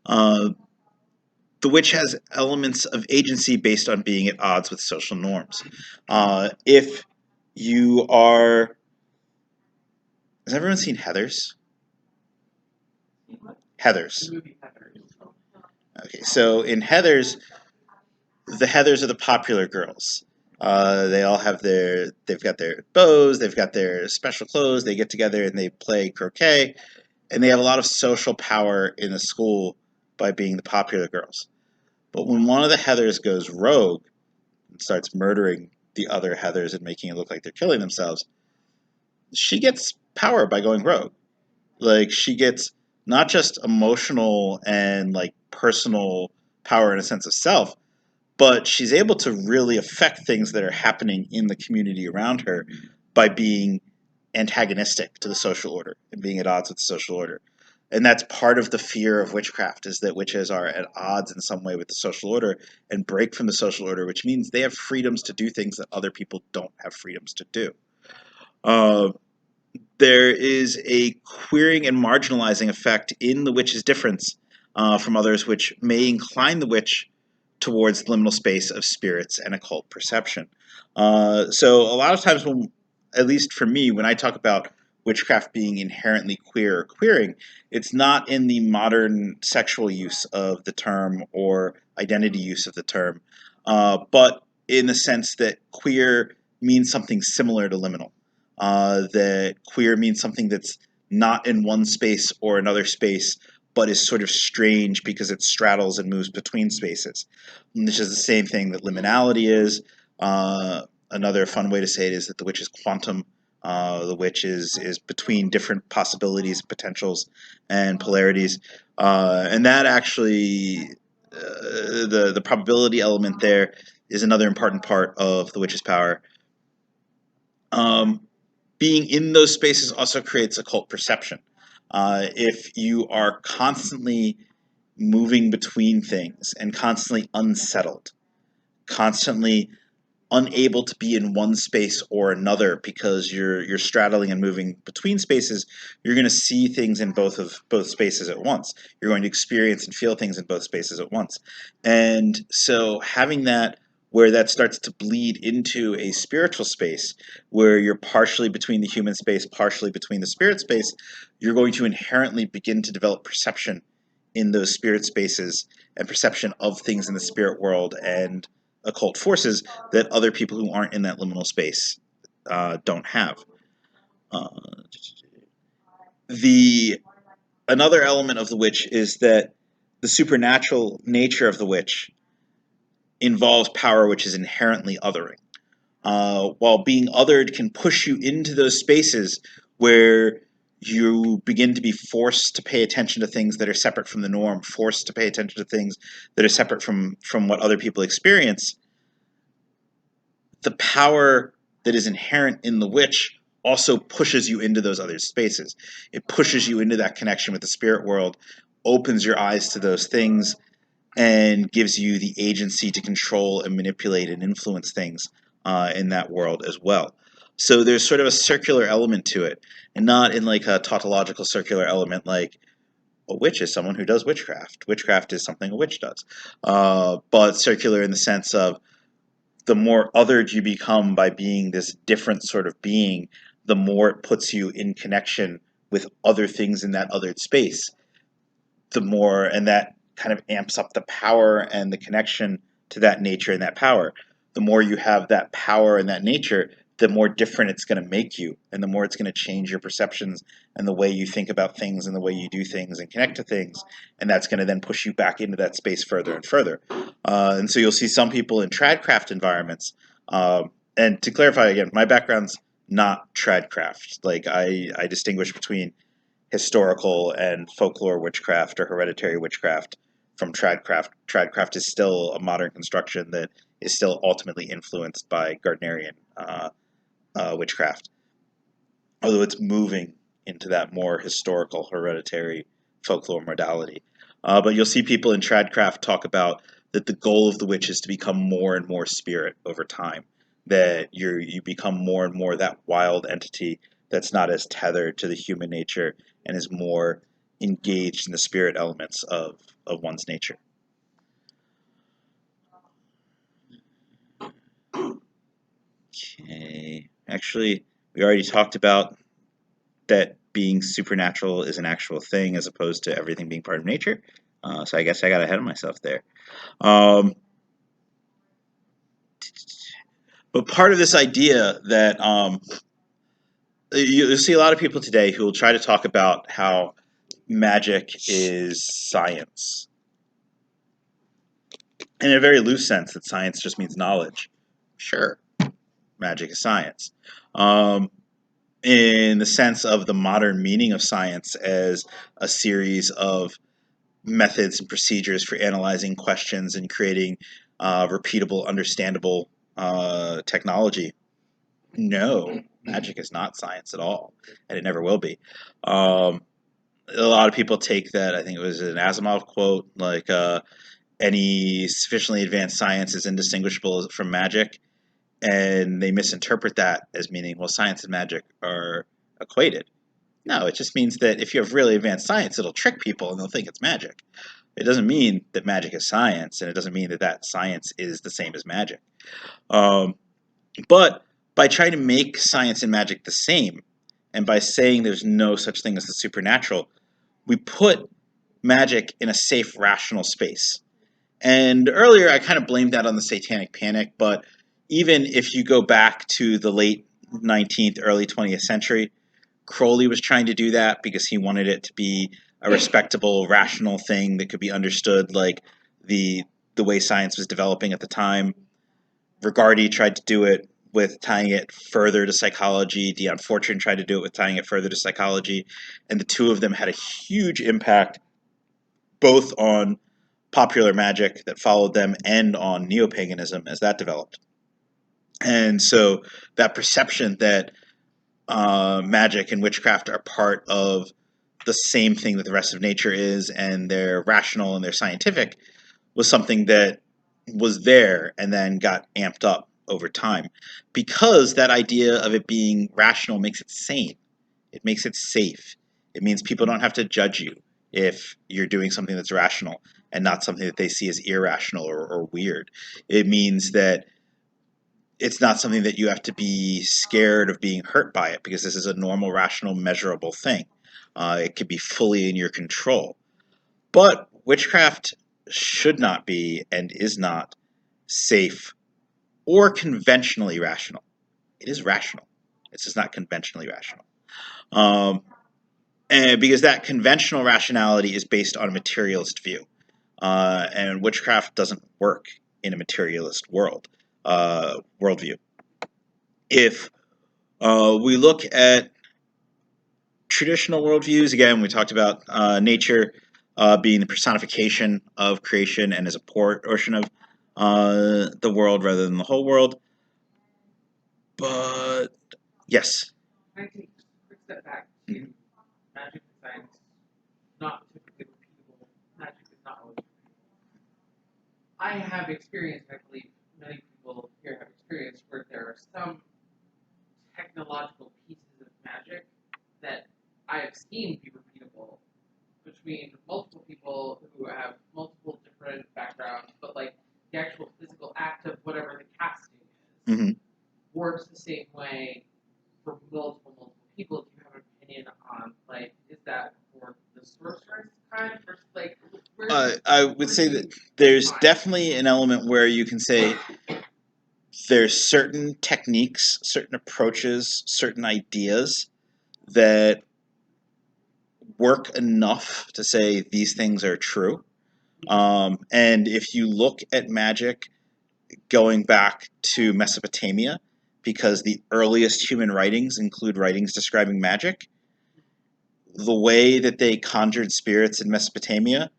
The witch has elements of agency based on being at odds with social norms. If you are... Has everyone seen Heathers? Heathers. The movie Heather. Okay, so in Heathers, the Heathers are the popular girls. They all have they've got their bows, they've got their special clothes, they get together and they play croquet, and they have a lot of social power in the school by being the popular girls. But when one of the Heathers goes rogue and starts murdering the other Heathers and making it look like they're killing themselves, she gets power by going rogue. Like, she gets not just emotional and like personal power in a sense of self, but she's able to really affect things that are happening in the community around her by being antagonistic to the social order and being at odds with the social order. And that's part of the fear of witchcraft, is that witches are at odds in some way with the social order and break from the social order, which means they have freedoms to do things that other people don't have freedoms to do. There is a queering and marginalizing effect in the witch's difference from others, which may incline the witch towards the liminal space of spirits and occult perception. So a lot of times when, at least for me, when I talk about witchcraft being inherently queer or queering, it's not in the modern sexual use of the term or identity use of the term, but in the sense that queer means something similar to liminal. That queer means something that's not in one space or another space, but is sort of strange because it straddles and moves between spaces. And this is the same thing that liminality is. Another fun way to say it is that the witch is quantum. The witch is between different possibilities, potentials, and polarities. And that actually, the probability element there is another important part of the witch's power. Being in those spaces also creates occult perception. If you are constantly moving between things and constantly unsettled, constantly unable to be in one space or another because you're straddling and moving between spaces, you're going to see things in both spaces at once. You're going to experience and feel things in both spaces at once. And so having that, where that starts to bleed into a spiritual space where you're partially between the human space, partially between the spirit space, you're going to inherently begin to develop perception in those spirit spaces and perception of things in the spirit world and occult forces that other people who aren't in that liminal space don't have. Another element of the witch is that the supernatural nature of the witch involves power which is inherently othering. While being othered can push you into those spaces where you begin to be forced to pay attention to things that are separate from the norm, forced to pay attention to things that are separate from what other people experience, the power that is inherent in the witch also pushes you into those other spaces. It pushes you into that connection with the spirit world, opens your eyes to those things, and gives you the agency to control and manipulate and influence things in that world as well. So there's sort of a circular element to it, and not in like a tautological circular element like a witch is someone who does witchcraft. Witchcraft is something a witch does. But circular in the sense of the more othered you become by being this different sort of being, the more it puts you in connection with other things in that othered space. The more, and that kind of amps up the power and the connection to that nature and that power. The more you have that power and that nature, the more different it's going to make you, and the more it's going to change your perceptions and the way you think about things and the way you do things and connect to things, and that's going to then push you back into that space further and further. And so you'll see some people in tradcraft environments. And to clarify again, my background's not tradcraft. Like I distinguish between historical and folklore witchcraft or hereditary witchcraft from tradcraft. Tradcraft is still a modern construction that is still ultimately influenced by Gardnerian witchcraft, although it's moving into that more historical hereditary folklore modality. But you'll see people in tradcraft talk about that the goal of the witch is to become more and more spirit over time, that you become more and more that wild entity that's not as tethered to the human nature and is more engaged in the spirit elements of one's nature. Okay. Actually, we already talked about that being supernatural is an actual thing as opposed to everything being part of nature. So I guess I got ahead of myself there. But part of this idea that you'll see a lot of people today who will try to talk about how magic is science. In a very loose sense, that science just means knowledge. Sure, magic is science. In the sense of the modern meaning of science as a series of methods and procedures for analyzing questions and creating repeatable, understandable technology. No, magic is not science at all, and it never will be. A lot of people take that, I think it was an Asimov quote, like any sufficiently advanced science is indistinguishable from magic, and they misinterpret that as meaning, well, science and magic are equated. No, it just means that if you have really advanced science, it'll trick people and they'll think it's magic. It doesn't mean that magic is science, and it doesn't mean that that science is the same as magic. But by trying to make science and magic the same, and by saying there's no such thing as the supernatural, we put magic in a safe, rational space. And earlier, I kind of blamed that on the Satanic Panic, but even if you go back to the late 19th, early 20th century, Crowley was trying to do that because he wanted it to be a respectable, rational thing that could be understood, like the way science was developing at the time. Rigardi tried to do it with tying it further to psychology. Dion Fortune tried to do it with tying it further to psychology. And the two of them had a huge impact both on popular magic that followed them and on neo-paganism as that developed. And so that perception that magic and witchcraft are part of the same thing that the rest of nature is, and they're rational and they're scientific, was something that was there and then got amped up over time. Because that idea of it being rational makes it sane. It makes it safe. It means people don't have to judge you if you're doing something that's rational and not something that they see as irrational or weird. It means that it's not something that you have to be scared of being hurt by it, because this is a normal, rational, measurable thing. It could be fully in your control. But witchcraft should not be and is not safe or conventionally rational. It is rational. It's just not conventionally rational. And because that conventional rationality is based on a materialist view. And witchcraft doesn't work in a materialist worldview. If we look at traditional worldviews, again, we talked about nature being the personification of creation and as a portion of the world rather than the whole world. But yes. I take just a quick step back to Mhm. magic and science, not typically repeatable. Magic is not always repeatable. I have experience, and I believe many people here have experience, where there are some technological pieces of magic that I have seen be repeatable between multiple people who have multiple different backgrounds, but like the actual physical act of whatever the casting is Hmm. works the same way for multiple people. Do you have an opinion on like is that for the sorcerer's kind versus like where I would say that there's definitely an element where you can say there's certain techniques, certain approaches, certain ideas that work enough to say these things are true. And if you look at magic going back to Mesopotamia, because the earliest human writings include writings describing magic, the way that they conjured spirits in Mesopotamia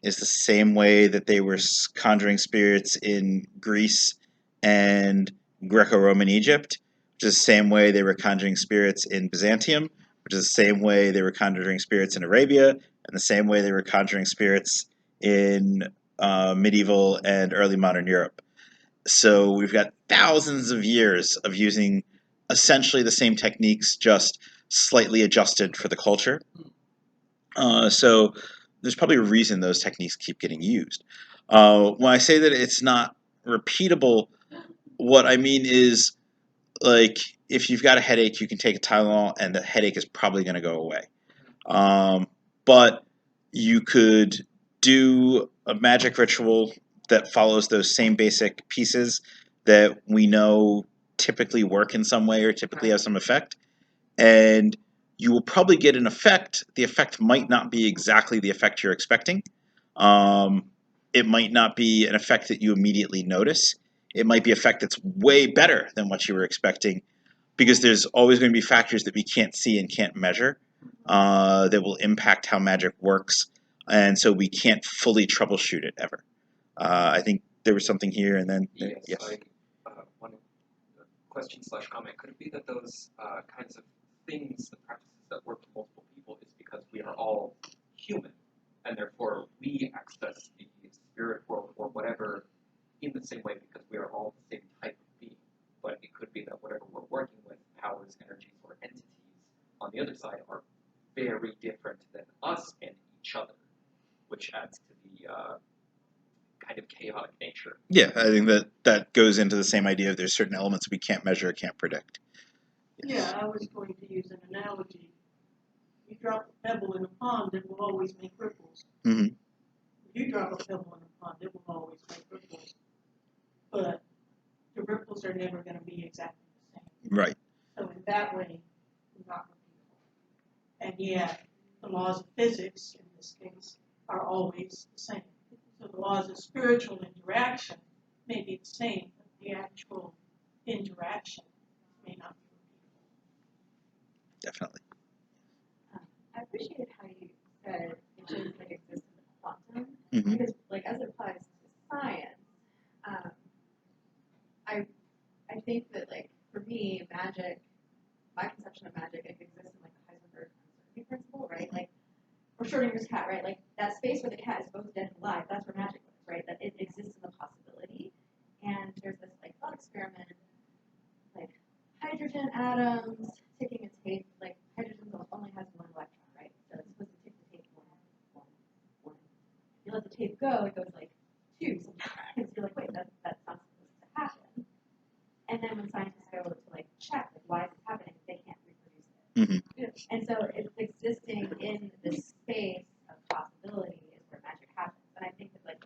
is the same way that they were conjuring spirits in Greece and Greco-Roman Egypt, which is the same way they were conjuring spirits in Byzantium, which is the same way they were conjuring spirits in Arabia, and the same way they were conjuring spirits in medieval and early modern Europe. So we've got thousands of years of using essentially the same techniques, just slightly adjusted for the culture. So there's probably a reason those techniques keep getting used. When I say that it's not repeatable, what I mean is like if you've got a headache, you can take a Tylenol and the headache is probably going to go away. But you could do a magic ritual that follows those same basic pieces that we know typically work in some way or typically have some effect, and you will probably get an effect. The effect might not be exactly the effect you're expecting. Um, it might not be an effect that you immediately notice. It might be an effect that's way better than what you were expecting, because there's always going to be factors that we can't see and can't measure that will impact how magic works, and so we can't fully troubleshoot it ever. I think there was something here, and then Yes, yes. one question slash comment. Could it be that those kinds of things, the practices that work for multiple people, is because we are all human, and therefore we access the spirit world or whatever in the same way because we are all the same type of being. But it could be that whatever we're working with, powers, energies, or entities on the other side are very different than us and each other, which adds to the kind of chaotic nature. Yeah, I think that goes into the same idea of there's certain elements we can't measure, can't predict. Yes. Yeah, I was going to use an analogy. You drop a pebble in a pond, it will always make ripples. Mm-hmm. You drop a pebble in a pond, it will always make ripples. But the ripples are never going to be exactly the same. Right. So in that way, not repeatable. And yet, the laws of physics, in this case, are always the same. So the laws of spiritual interaction may be the same, but the actual interaction may not be repeatable. Definitely. I appreciated how you said witches like exist in the quantum, Mm-hmm. because like as it applies to science, I think that like for me, magic, my conception of magic, it exists in like the Heisenberg uncertainty principle, right? Like or Schrodinger's cat, right? Like that space where the cat is both dead and alive, that's where magic lives, right? That it exists in the possibility. And there's this like thought experiment, like hydrogen atoms ticking a tape, like hydrogen only has one electron, right? So it's supposed to tick the tape one. If you let the tape go, it goes like 2 sometimes. You're like, wait, that's not supposed to happen. And then when scientists go to like check, like why is it happening, they can't reproduce it. Mm-hmm. And so it's existing in this space of possibility is where magic happens. And I think that like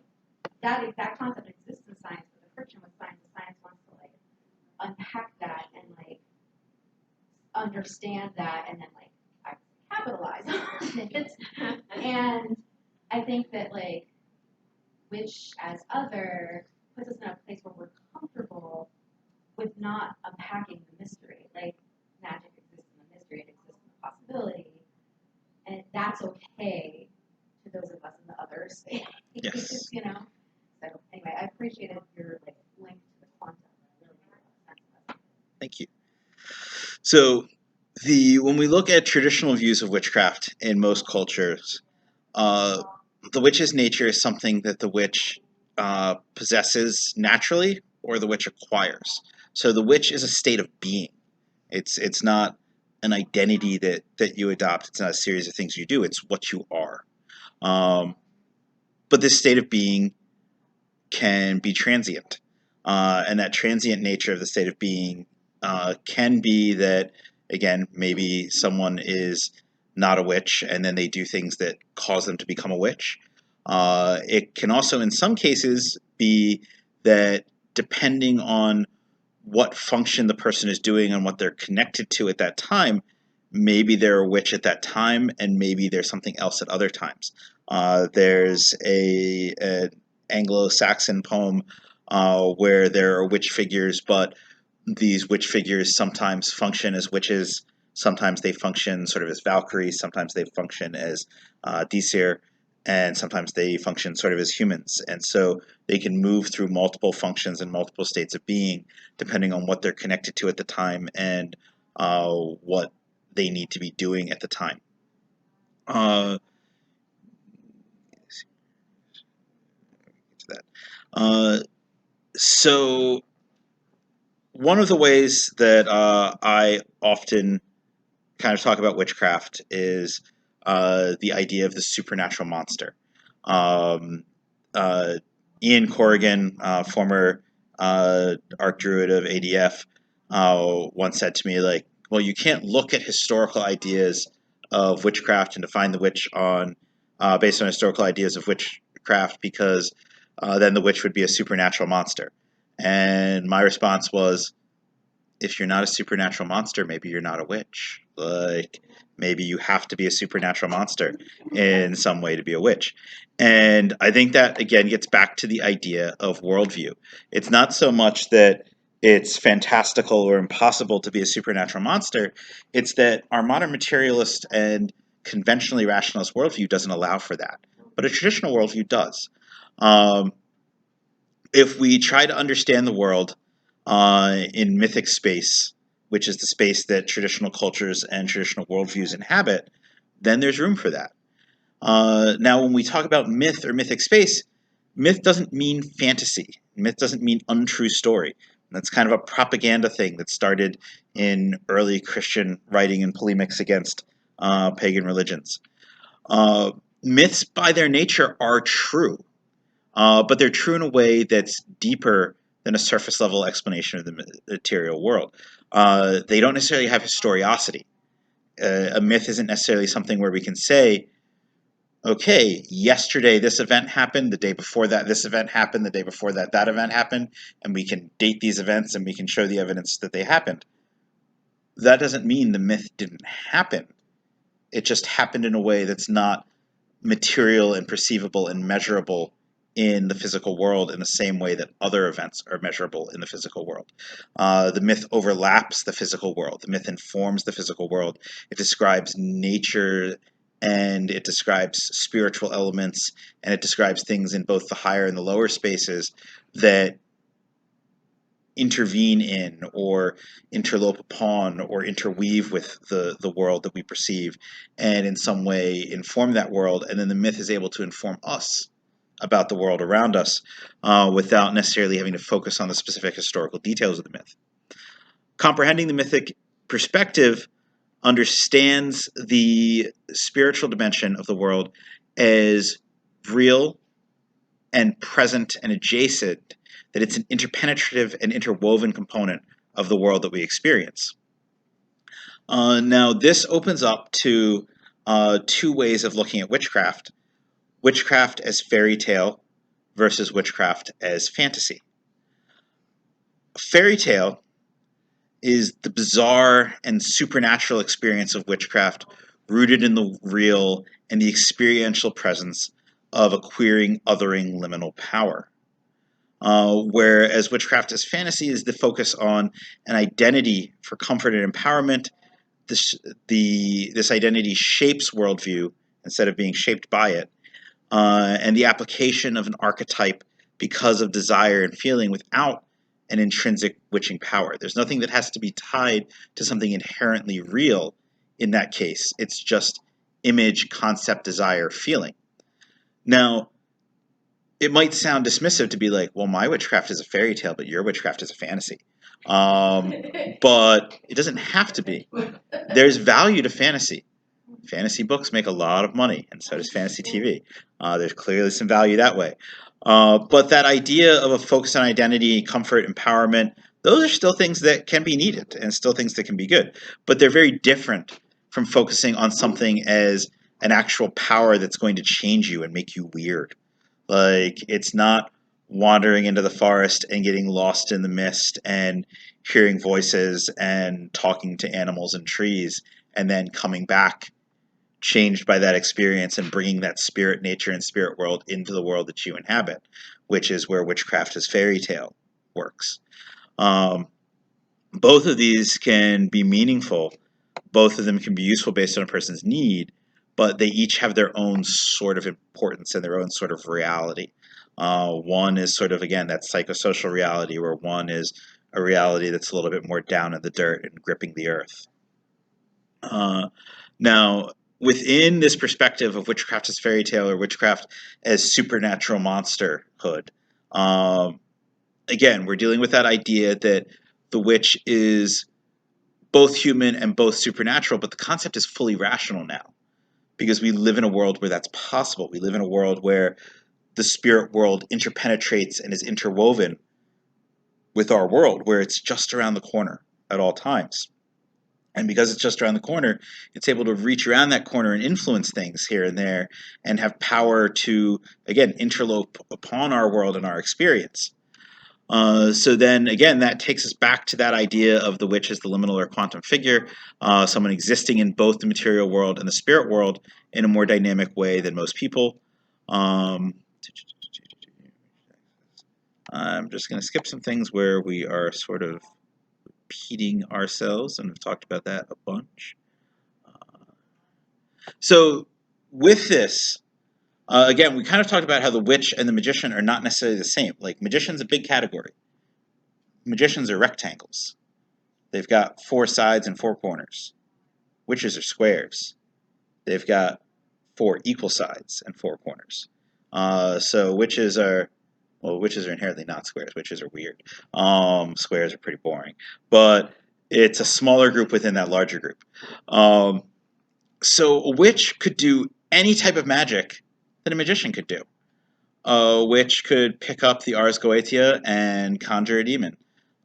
that concept exists in science, but the friction with science is science wants to like unpack that and like understand that and then like capitalize on it. And I think that like which as other puts us in a place where we're comfortable with not unpacking the mystery. Like magic exists in the mystery, it exists in the possibility, and that's okay to those of us in the other space. Yes. You know. So anyway, I appreciated your like link to the quantum. It really made a lot of sense. Thank you. So when we look at traditional views of witchcraft in most cultures, uh, the witch's nature is something that the witch possesses naturally or the witch acquires. So the witch is a state of being. It's not an identity that you adopt. It's not a series of things you do. It's what you are. But this state of being can be transient. And that transient nature of the state of being can be that, again, maybe someone is not a witch and then they do things that cause them to become a witch. It can also, in some cases, be that depending on what function the person is doing and what they're connected to at that time, maybe they're a witch at that time and maybe there's something else at other times. There's an Anglo-Saxon poem where there are witch figures, but these witch figures sometimes function as witches, sometimes they function sort of as Valkyries, sometimes they function as Disir, and sometimes they function sort of as humans. And so they can move through multiple functions and multiple states of being depending on what they're connected to at the time and what they need to be doing at the time. So one of the ways that I often kind of talk about witchcraft is the idea of the supernatural monster. Um, uh, Ian Corrigan, former archdruid of ADF, once said to me, like, well, you can't look at historical ideas of witchcraft and define the witch on based on historical ideas of witchcraft because then the witch would be a supernatural monster. And my response was, if you're not a supernatural monster, maybe you're not a witch. Like, maybe you have to be a supernatural monster in some way to be a witch. And I think that, again, gets back to the idea of worldview. It's not so much that it's fantastical or impossible to be a supernatural monster, it's that our modern materialist and conventionally rationalist worldview doesn't allow for that. But a traditional worldview does. Um, if we try to understand the world in mythic space, which is the space that traditional cultures and traditional worldviews inhabit, then there's room for that. Now, when we talk about myth or mythic space, myth doesn't mean fantasy. Myth doesn't mean untrue story. That's kind of a propaganda thing that started in early Christian writing and polemics against pagan religions. Myths, by their nature, are true. But they're true in a way that's deeper than a surface level explanation of the material world. They don't necessarily have historicity. A myth isn't necessarily something where we can say, okay, yesterday this event happened, the day before that this event happened, the day before that that event happened, and we can date these events and we can show the evidence that they happened. That doesn't mean the myth didn't happen. It just happened in a way that's not material and perceivable and measurable in the physical world in the same way that other events are measurable in the physical world. The myth overlaps the physical world. The myth informs the physical world. It describes nature and it describes spiritual elements and it describes things in both the higher and the lower spaces that intervene in or interlope upon or interweave with the world that we perceive and in some way inform that world, and then the myth is able to inform us about the world around us without necessarily having to focus on the specific historical details of the myth. Comprehending the mythic perspective understands the spiritual dimension of the world as real and present and adjacent, that it's an interpenetrative and interwoven component of the world that we experience. Now, this opens up to two ways of looking at witchcraft. Witchcraft as fairy tale versus witchcraft as fantasy. A fairy tale is the bizarre and supernatural experience of witchcraft rooted in the real and the experiential presence of a queering, othering liminal power. Whereas witchcraft as fantasy is the focus on an identity for comfort and empowerment. This identity shapes worldview instead of being shaped by it, and the application of an archetype because of desire and feeling without an intrinsic witching power. There's nothing that has to be tied to something inherently real in that case. It's just image, concept, desire, feeling. Now, it might sound dismissive to be like, well, my witchcraft is a fairy tale, but your witchcraft is a fantasy. But it doesn't have to be. There's value to fantasy. Fantasy books make a lot of money, and so does fantasy TV. There's clearly some value that way. But that idea of a focus on identity, comfort, empowerment, those are still things that can be needed and still things that can be good. But they're very different from focusing on something as an actual power that's going to change you and make you weird. Like, it's not wandering into the forest and getting lost in the mist and hearing voices and talking to animals and trees and then coming back changed by that experience and bringing that spirit nature and spirit world into the world that you inhabit, which is where witchcraft as fairy tale works. Both of these can be meaningful. Both of them can be useful based on a person's need, but they each have their own sort of importance and their own sort of reality. One is sort of, again, that psychosocial reality, where one is a reality that's a little bit more down in the dirt and gripping the earth. Now, within this perspective of witchcraft as fairy tale or witchcraft as supernatural monsterhood, again, we're dealing with that idea that the witch is both human and both supernatural, but the concept is fully rational now because we live in a world where that's possible. We live in a world where the spirit world interpenetrates and is interwoven with our world, where it's just around the corner at all times. And because it's just around the corner, it's able to reach around that corner and influence things here and there and have power to, again, interlope upon our world and our experience. So then, again, that takes us back to that idea of the witch as the liminal or quantum figure, someone existing in both the material world and the spirit world in a more dynamic way than most people. I'm just going to skip some things where we are sort of repeating ourselves, and we've talked about that a bunch. So with this, again, we kind of talked about how the witch and the magician are not necessarily the same. Like, magician's a big category. Magicians are rectangles. They've got 4 sides and 4 corners. Witches are squares. They've got 4 equal sides and 4 corners. So witches are inherently not squares. Witches are weird. Squares are pretty boring. But it's a smaller group within that larger group. So a witch could do any type of magic that a magician could do. A witch could pick up the Ars Goetia and conjure a demon.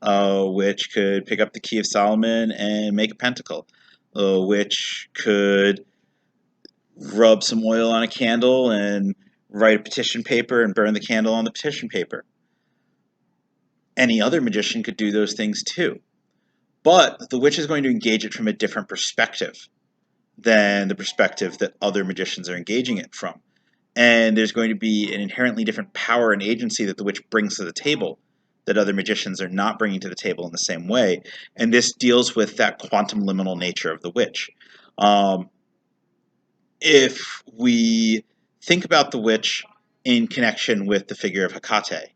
A witch could pick up the Key of Solomon and make a pentacle. A witch could rub some oil on a candle and write a petition paper and burn the candle on the petition paper. Any other magician could do those things too. But the witch is going to engage it from a different perspective than the perspective that other magicians are engaging it from. And there's going to be an inherently different power and agency that the witch brings to the table that other magicians are not bringing to the table in the same way. And this deals with that quantum liminal nature of the witch. If we think about the witch in connection with the figure of Hekate's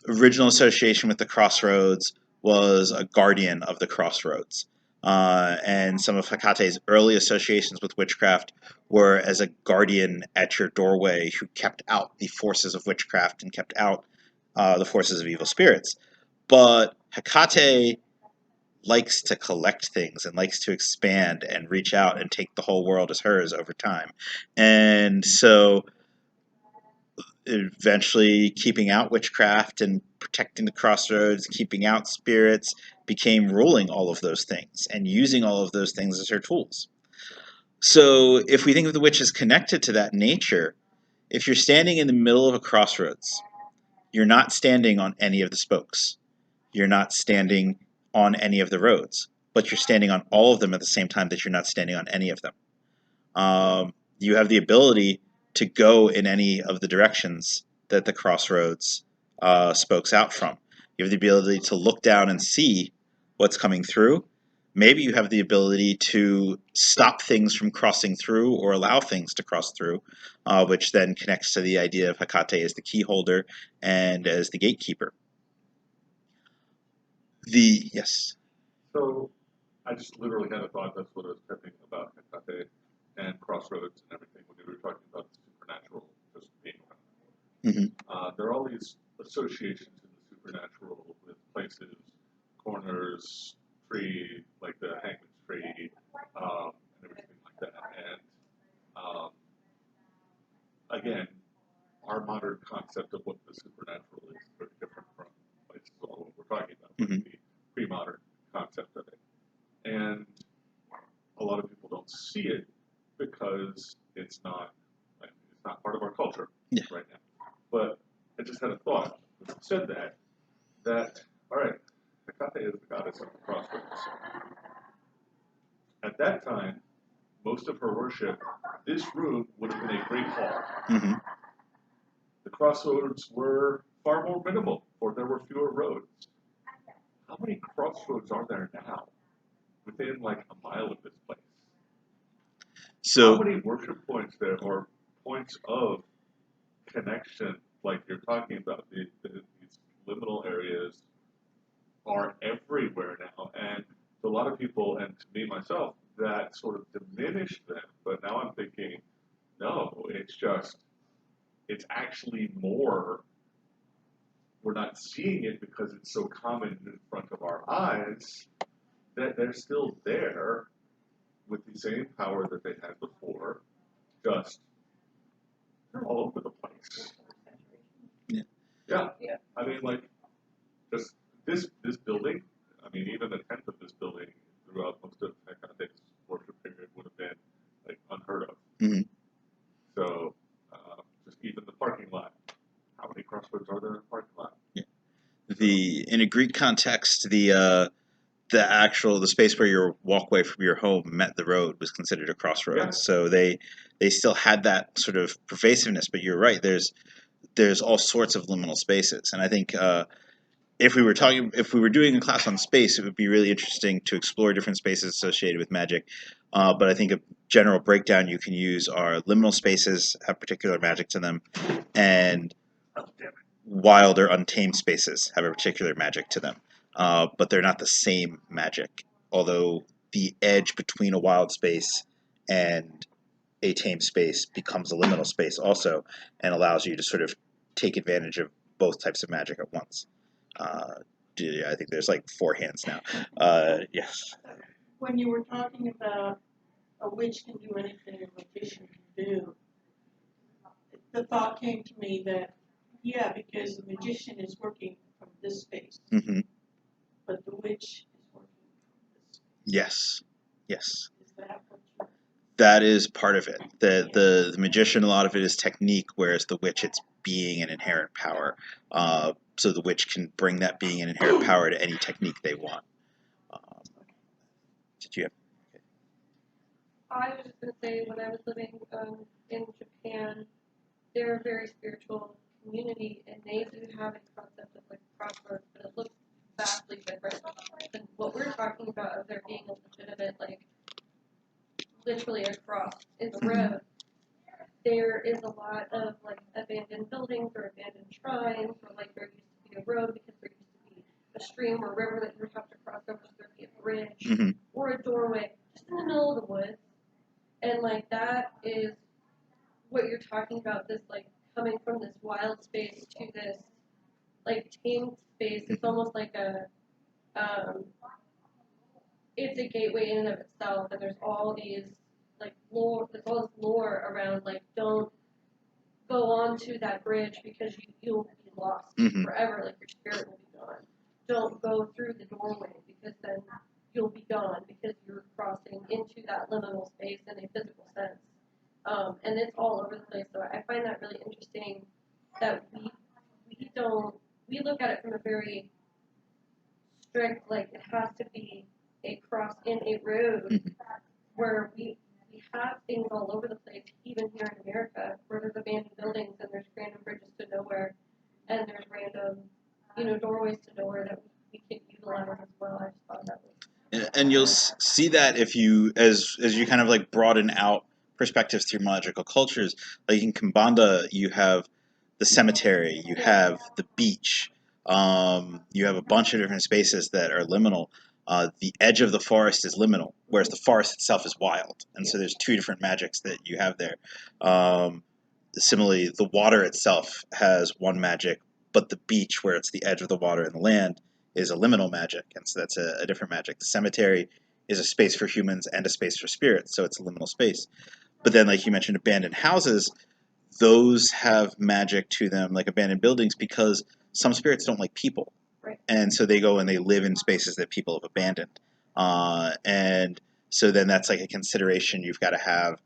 original association with the Crossroads was a guardian of the Crossroads. And some of Hekate's early associations with witchcraft were as a guardian at your doorway who kept out the forces of witchcraft and kept out the forces of evil spirits. But Hekate likes to collect things and likes to expand and reach out and take the whole world as hers over time. And so eventually keeping out witchcraft and protecting the Crossroads, keeping out spirits, became ruling all of those things and using all of those things as her tools. So if we think of the witch as connected to that nature, if you're standing in the middle of a crossroads, you're not standing on any of the spokes. You're not standing on any of the roads, but you're standing on all of them at the same time that you're not standing on any of them. You have the ability to go in any of the directions that the crossroads spokes out from. You have the ability to look down and see what's coming through, maybe you have the ability to stop things from crossing through or allow things to cross through, which then connects to the idea of Hecate as the key holder and as the gatekeeper. Yes. So I just literally had a thought. That's what I was thinking about Hecate and Crossroads and everything when we were talking about the supernatural just being around. There are all these associations in the supernatural with places, corners, tree, like the hangman's tree, and everything like that. And again, our modern concept of what the supernatural is very different from places all what we're talking about, like the pre-modern concept of it. And a lot of people don't see it because it's not part of our culture right now. But I just had a thought. When you said that all right, Hecate is the goddess of the crossroads. At that time, most of her worship, this room would have been a great hall. The crossroads were far more minimal, for there were fewer roads. How many crossroads are there now? Within like a mile of this place. So how many worship points there are points of connection, like you're talking about? These liminal areas are everywhere now, and to a lot of people, and to me myself, that sort of diminished them. But now I'm thinking, no, it's actually more. We're not seeing it because it's so common in front of our eyes that they're still there with the same power that they had before, just they're all over the place. Yeah. I mean, like, just this building, I mean, even a tenth of this building throughout most of Hecate's worship period would have been, like, unheard of. So, just even the parking lot. How many crossroads are there in the parking lot? In a Greek context, the space where your walkway from your home met the road was considered a crossroads. Yeah. So they still had that sort of pervasiveness. But you're right. There's all sorts of liminal spaces, and I think if we were doing a class on space, it would be really interesting to explore different spaces associated with magic. But I think a general breakdown you can use are liminal spaces have particular magic to them, and wild or untamed spaces have a particular magic to them. But they're not the same magic. Although the edge between a wild space and a tamed space becomes a liminal space also, and allows you to sort of take advantage of both types of magic at once. I think there's like 4 hands now. Yes. When you were talking about a witch can do anything a magician can do, the thought came to me that, yeah, because the magician is working from this space, but the witch is working from this space. Yes. Is that what you... That is part of it. The magician, a lot of it is technique, whereas the witch, it's being and inherent power. So the witch can bring that being and inherent power to any technique they want. Did you have? Okay. I was just going to say, when I was living in Japan, they're a very spiritual community, and they do have a concept of like crossroads, but it looks vastly different than what we're talking about of there being a legitimate, like, literally across in the road. There is a lot of like abandoned buildings or abandoned shrines, or like there used to be a road because there used to be a stream or river that you would have to cross over, so there'd be a bridge or a doorway just in the middle of the woods. And like that is what you're talking about, this like coming from this wild space to this like tamed space. It's almost like it's a gateway in and of itself, and there's all these like lore, there's all this lore around like don't go on to that bridge because you'll be lost forever, like your spirit will be gone. Don't go through the doorway because then you'll be gone because you're crossing into that liminal space in a physical sense. And it's all over the place. So I find that really interesting that we look at it from a very strict, like it has to be a cross in a road, where we have things all over the place, even here in America, where there's abandoned buildings and there's random bridges to nowhere, and there's random, doorways to nowhere that we can utilize as well. I just thought that was And you'll see that if you, as you kind of like broaden out perspectives through magical cultures, like in Kambanda, you have the cemetery, you have the beach, you have a bunch of different spaces that are liminal. The edge of the forest is liminal, whereas the forest itself is wild, and so there's two different magics that you have there. Similarly, the water itself has one magic, but the beach, where it's the edge of the water and the land, is a liminal magic, and so that's a different magic. The cemetery is a space for humans and a space for spirits, so it's a liminal space. But then, like you mentioned, abandoned houses, those have magic to them, like abandoned buildings, because some spirits don't like people. Right. And so they go and they live in spaces that people have abandoned. And so then that's like a consideration you've got to have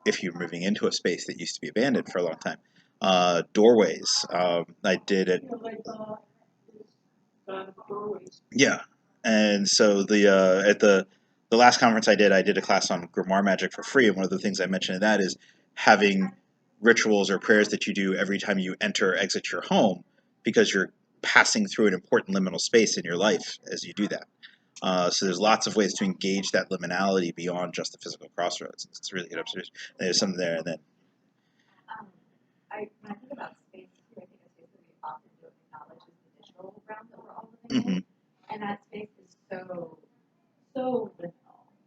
if you're moving into a space that used to be abandoned for a long time. Doorways. I did it. Yeah, and so at the last conference I did a class on grimoire magic for free, and one of the things I mentioned in that is having rituals or prayers that you do every time you enter or exit your home, because you're passing through an important liminal space in your life as you do that. So there's lots of ways to engage that liminality beyond just the physical crossroads. It's really good observation. There's something there, and then When I think about space too, I think a space that we often don't acknowledge is the digital realm that we're all living in. And that space is so liminal,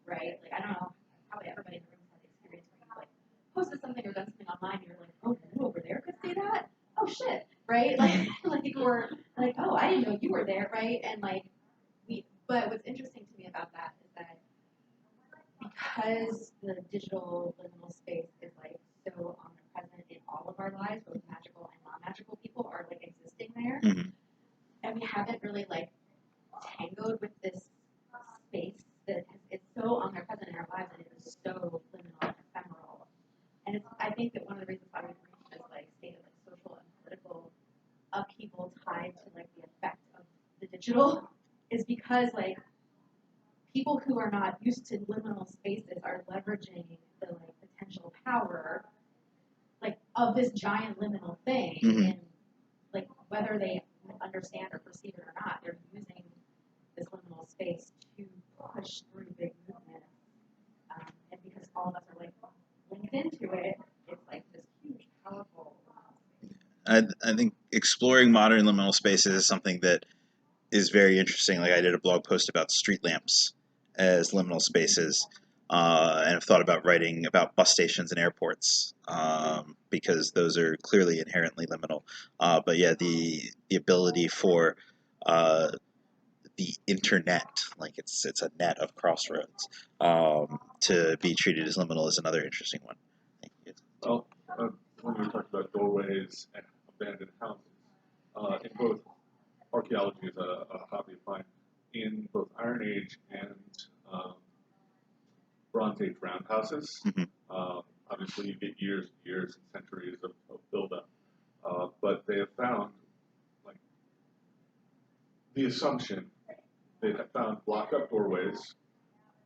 right? Like, I don't know, probably everybody in the room has had the experience where you like posted something or done something online and you're like, oh, you over there could see that? Oh shit, right? Like or like, oh, I didn't know you were there, right? And like but what's interesting to me about that is that because the digital liminal space is like so omnipresent in all of our lives, both magical and non-magical people are like existing there, and we haven't really like tangled with this space that it's so omnipresent in our lives and it is so liminal and ephemeral. And I think that one of the reasons why we've reached this like state of like social and political upheaval tied to like the effect of the digital is because like people who are not used to liminal spaces are leveraging the like potential power like of this giant liminal thing, and like whether they understand or perceive it or not, they're using this liminal space to push through big movements. And because all of us are like linked into it, it's like this huge, powerful. I think exploring modern liminal spaces is something that is very interesting. Like I did a blog post about street lamps as liminal spaces, and I've thought about writing about bus stations and airports, because those are clearly inherently liminal. But yeah, the ability for the internet, like it's a net of crossroads, to be treated as liminal is another interesting one. Well, when we talked about doorways and abandoned houses, in both archaeology is a hobby of mine. In both Iron Age and Bronze Age roundhouses, obviously you get years and years and centuries of buildup, but they have found, like, the assumption, they have found block-up doorways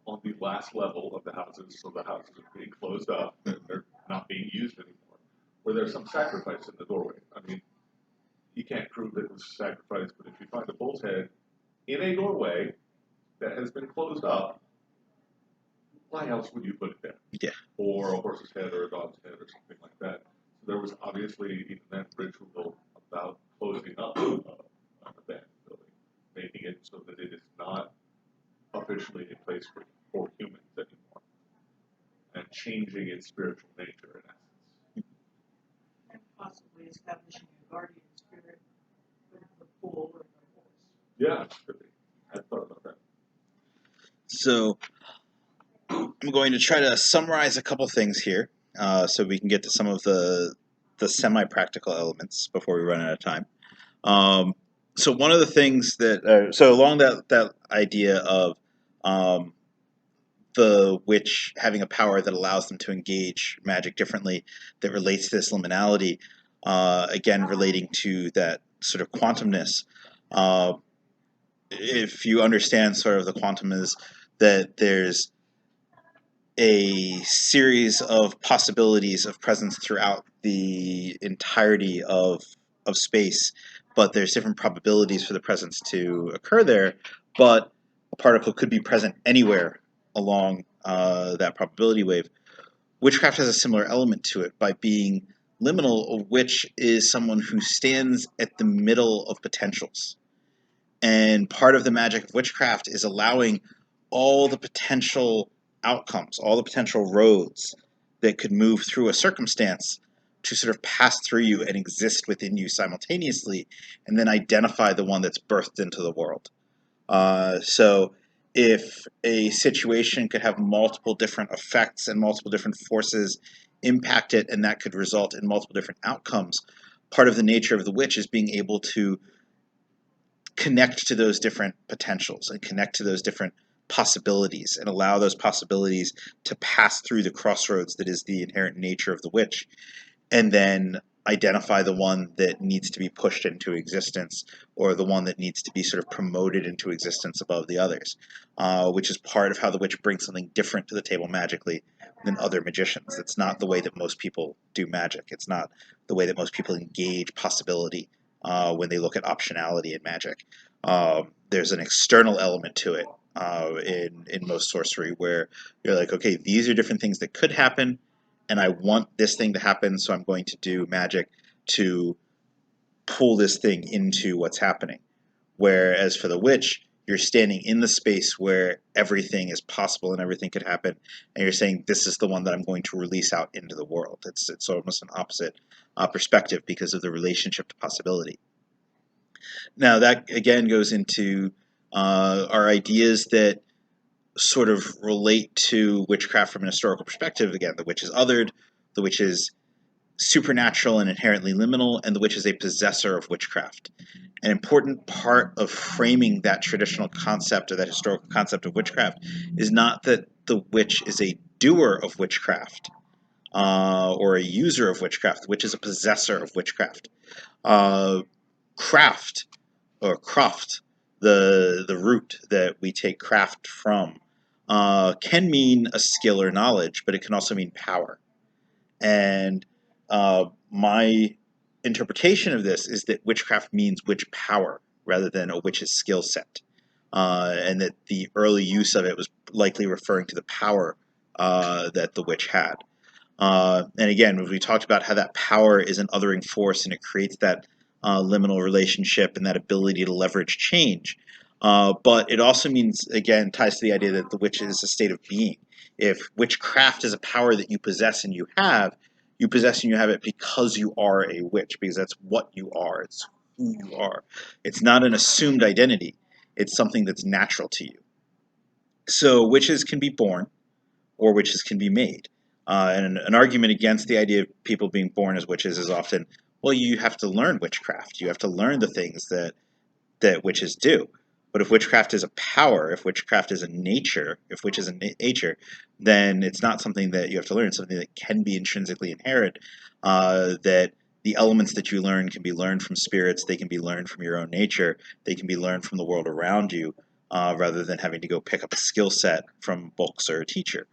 on the last level of the houses, so the houses are being closed up, and they're not being used anymore, where there's some sacrifice in the doorway. I mean, you can't prove it was sacrifice, but if you find a bull's head in a doorway that has been closed up, why else would you put it there? Yeah. Or a horse's head or a dog's head or something like that. So there was obviously even then ritual about closing up an abandoned building, making it so that it is not officially a place for humans anymore, and changing its spiritual nature in essence. And possibly establishing a guardian spirit with the pool or the horse. Yeah, could be. I thought about that. So I'm going to try to summarize a couple things here, so we can get to some of the semi-practical elements before we run out of time. So one of the things that so along that idea of the witch having a power that allows them to engage magic differently, that relates to this liminality, again relating to that sort of quantumness. If you understand sort of the quantum is that there's a series of possibilities of presence throughout the entirety of space, but there's different probabilities for the presence to occur there. But particle could be present anywhere along that probability wave. Witchcraft has a similar element to it by being liminal. A witch is someone who stands at the middle of potentials. And part of the magic of witchcraft is allowing all the potential outcomes, all the potential roads that could move through a circumstance to sort of pass through you and exist within you simultaneously, and then identify the one that's birthed into the world. So if a situation could have multiple different effects and multiple different forces impact it, and that could result in multiple different outcomes, part of the nature of the witch is being able to connect to those different potentials and connect to those different possibilities and allow those possibilities to pass through the crossroads that is the inherent nature of the witch, and then identify the one that needs to be pushed into existence, or the one that needs to be sort of promoted into existence above the others, which is part of how the witch brings something different to the table magically than other magicians. It's not the way that most people do magic. It's not the way that most people engage possibility when they look at optionality in magic. There's an external element to it in most sorcery, where you're like, okay, these are different things that could happen, and I want this thing to happen, so I'm going to do magic to pull this thing into what's happening. Whereas for the witch, you're standing in the space where everything is possible and everything could happen, and you're saying, this is the one that I'm going to release out into the world. It's almost an opposite perspective because of the relationship to possibility. Now, that again goes into our ideas that sort of relate to witchcraft from an historical perspective. Again, the witch is othered, the witch is supernatural and inherently liminal, and the witch is a possessor of witchcraft. An important part of framing that traditional concept, or that historical concept of witchcraft, is not that the witch is a doer of witchcraft or a user of witchcraft. The witch is a possessor of witchcraft. Craft, or croft, the root that we take craft from, can mean a skill or knowledge, but it can also mean power. And my interpretation of this is that witchcraft means witch power rather than a witch's skill set, and that the early use of it was likely referring to the power that the witch had. And again, we talked about how that power is an othering force, and it creates that liminal relationship and that ability to leverage change. But it also means, again, ties to the idea that the witch is a state of being. If witchcraft is a power that you possess and you have it because you are a witch, because that's what you are. It's who you are. It's not an assumed identity. It's something that's natural to you. So witches can be born, or witches can be made. And an argument against the idea of people being born as witches is often, well, you have to learn witchcraft. You have to learn the things that witches do. But if witchcraft is a power, if witchcraft is a nature, if witch is a nature, then it's not something that you have to learn. It's something that can be intrinsically inherent, that the elements that you learn can be learned from spirits, they can be learned from your own nature, they can be learned from the world around you, rather than having to go pick up a skill set from books or a teacher.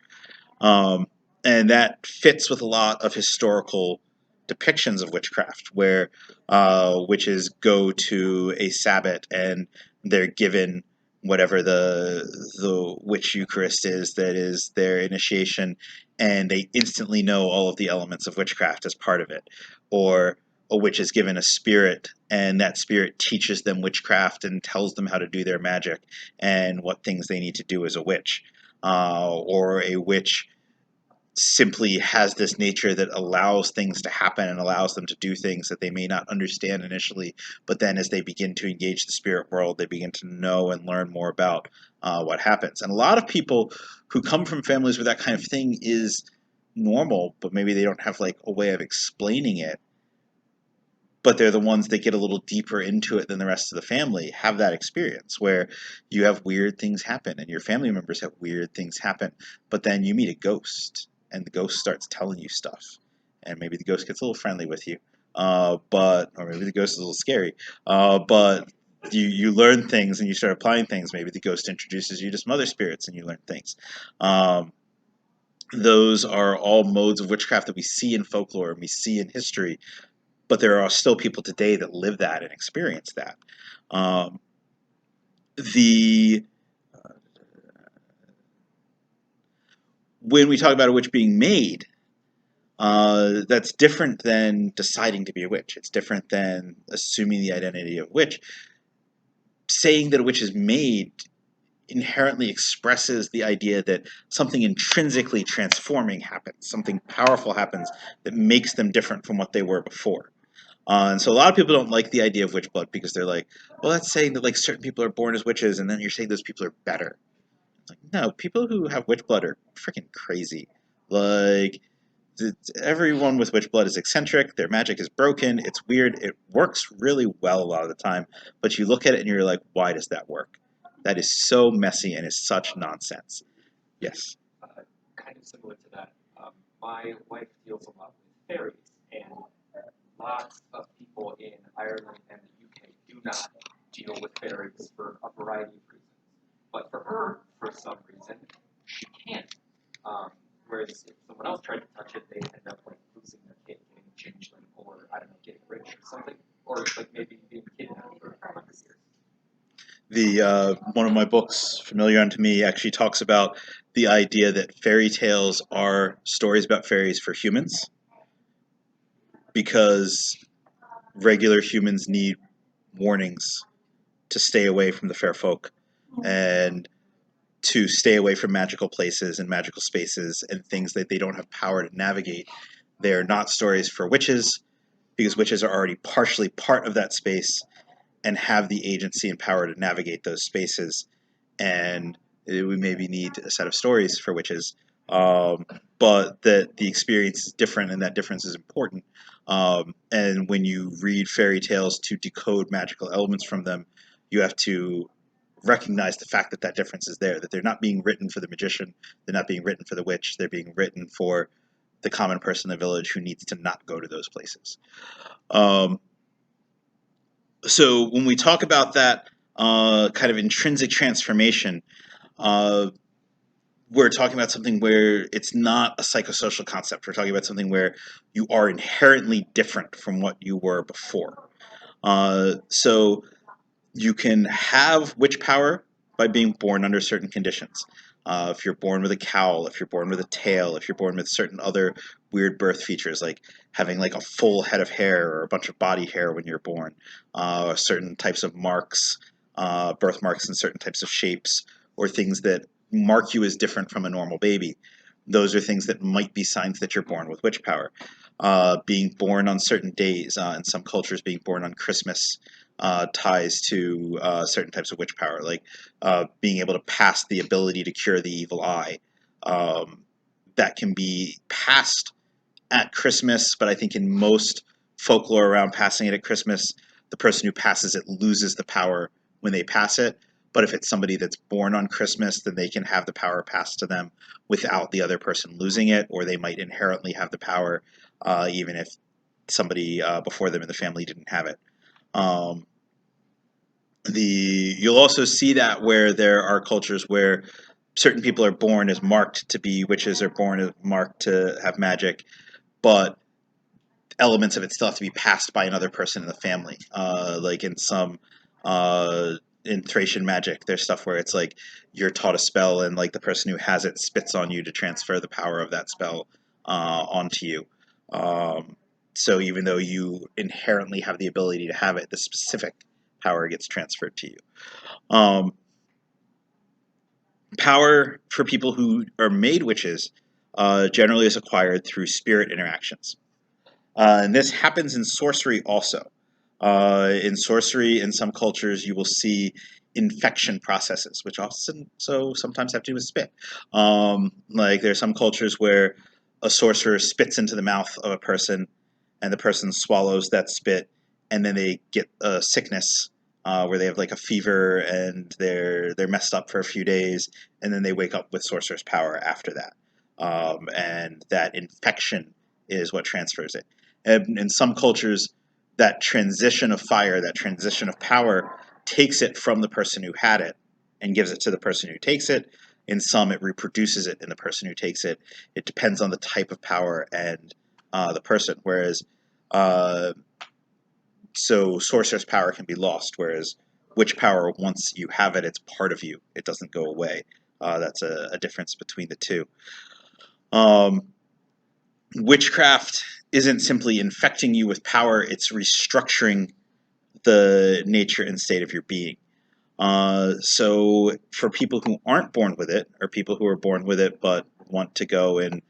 And that fits with a lot of historical depictions of witchcraft, where witches go to a sabbat and they're given whatever the witch Eucharist is, that is their initiation, and they instantly know all of the elements of witchcraft as part of it. Or a witch is given a spirit, and that spirit teaches them witchcraft and tells them how to do their magic and what things they need to do as a witch. Or a witch simply has this nature that allows things to happen and allows them to do things that they may not understand initially, but then as they begin to engage the spirit world, they begin to know and learn more about what happens. And a lot of people who come from families where that kind of thing is normal, but maybe they don't have like a way of explaining it, but they're the ones that get a little deeper into it than the rest of the family, have that experience where you have weird things happen and your family members have weird things happen, but then you meet a ghost and the ghost starts telling you stuff, and maybe the ghost gets a little friendly with you, or maybe the ghost is a little scary, but you learn things and you start applying things. Maybe the ghost introduces you to some other spirits and you learn things. Those are all modes of witchcraft that we see in folklore and we see in history, but there are still people today that live that and experience that. The when we talk about a witch being made, that's different than deciding to be a witch. It's different than assuming the identity of a witch. Saying that a witch is made inherently expresses the idea that something intrinsically transforming happens, something powerful happens that makes them different from what they were before. And so a lot of people don't like the idea of witch blood because they're like, well, that's saying that like certain people are born as witches, and then you're saying those people are better. Like, no, people who have witch blood are freaking crazy. Like, everyone with witch blood is eccentric. Their magic is broken. It's weird. It works really well a lot of the time, but you look at it and you're like, why does that work? That is so messy and is such nonsense. Yes. Kind of similar to that. My wife deals a lot with fairies, and lots of people in Ireland and the UK do not deal with fairies for a variety of reasons. But for her, for some reason, she can't. Whereas if someone else tried to touch it, they end up like losing their kid, getting changeling, or I don't know, getting rich or something, or like maybe being kidnapped for 100 years. One of my books, Familiar Unto Me, actually talks about the idea that fairy tales are stories about fairies for humans, because regular humans need warnings to stay away from the fair folk and to stay away from magical places and magical spaces and things that they don't have power to navigate. They are not stories for witches, because witches are already partially part of that space and have the agency and power to navigate those spaces. And we maybe need a set of stories for witches, but that the experience is different and that difference is important. And when you read fairy tales to decode magical elements from them, you have to recognize the fact that that difference is there, that they're not being written for the magician, they're not being written for the witch, they're being written for the common person in the village who needs to not go to those places. So when we talk about that kind of intrinsic transformation, we're talking about something where it's not a psychosocial concept. We're talking about something where you are inherently different from what you were before. So you can have witch power by being born under certain conditions. If you're born with a cowl, if you're born with a tail, if you're born with certain other weird birth features, like having like a full head of hair or a bunch of body hair when you're born, certain types of marks, birthmarks in certain types of shapes, or things that mark you as different from a normal baby. Those are things that might be signs that you're born with witch power. Being born on certain days, in some cultures, being born on Christmas, ties to certain types of witch power, like being able to pass the ability to cure the evil eye. That can be passed at Christmas, but I think in most folklore around passing it at Christmas, the person who passes it loses the power when they pass it. But if it's somebody that's born on Christmas, then they can have the power passed to them without the other person losing it, or they might inherently have the power, even if somebody before them in the family didn't have it. You'll also see that where there are cultures where certain people are born as marked to be witches or born as marked to have magic, but elements of it still have to be passed by another person in the family. Like in Thracian magic, there's stuff where it's like you're taught a spell and like the person who has it spits on you to transfer the power of that spell onto you. So even though you inherently have the ability to have it, the specific power gets transferred to you. Power for people who are made witches generally is acquired through spirit interactions. And this happens in sorcery also. In sorcery, in some cultures, you will see infection processes, which often sometimes have to do with spit. Like there are some cultures where a sorcerer spits into the mouth of a person, and the person swallows that spit, and then they get a sickness where they have like a fever and they're messed up for a few days, and then they wake up with sorcerer's power after that. And that infection is what transfers it. And in some cultures, that transition of fire, that transition of power, takes it from the person who had it and gives it to the person who takes it. In some, it reproduces it in the person who takes it. It depends on the type of power and the person. Whereas, so sorcerer's power can be lost, whereas witch power, once you have it, it's part of you. It doesn't go away. That's a difference between the two. Um, witchcraft isn't simply infecting you with power; it's restructuring the nature and state of your being. So for people who aren't born with it, or people who are born with it but want to go and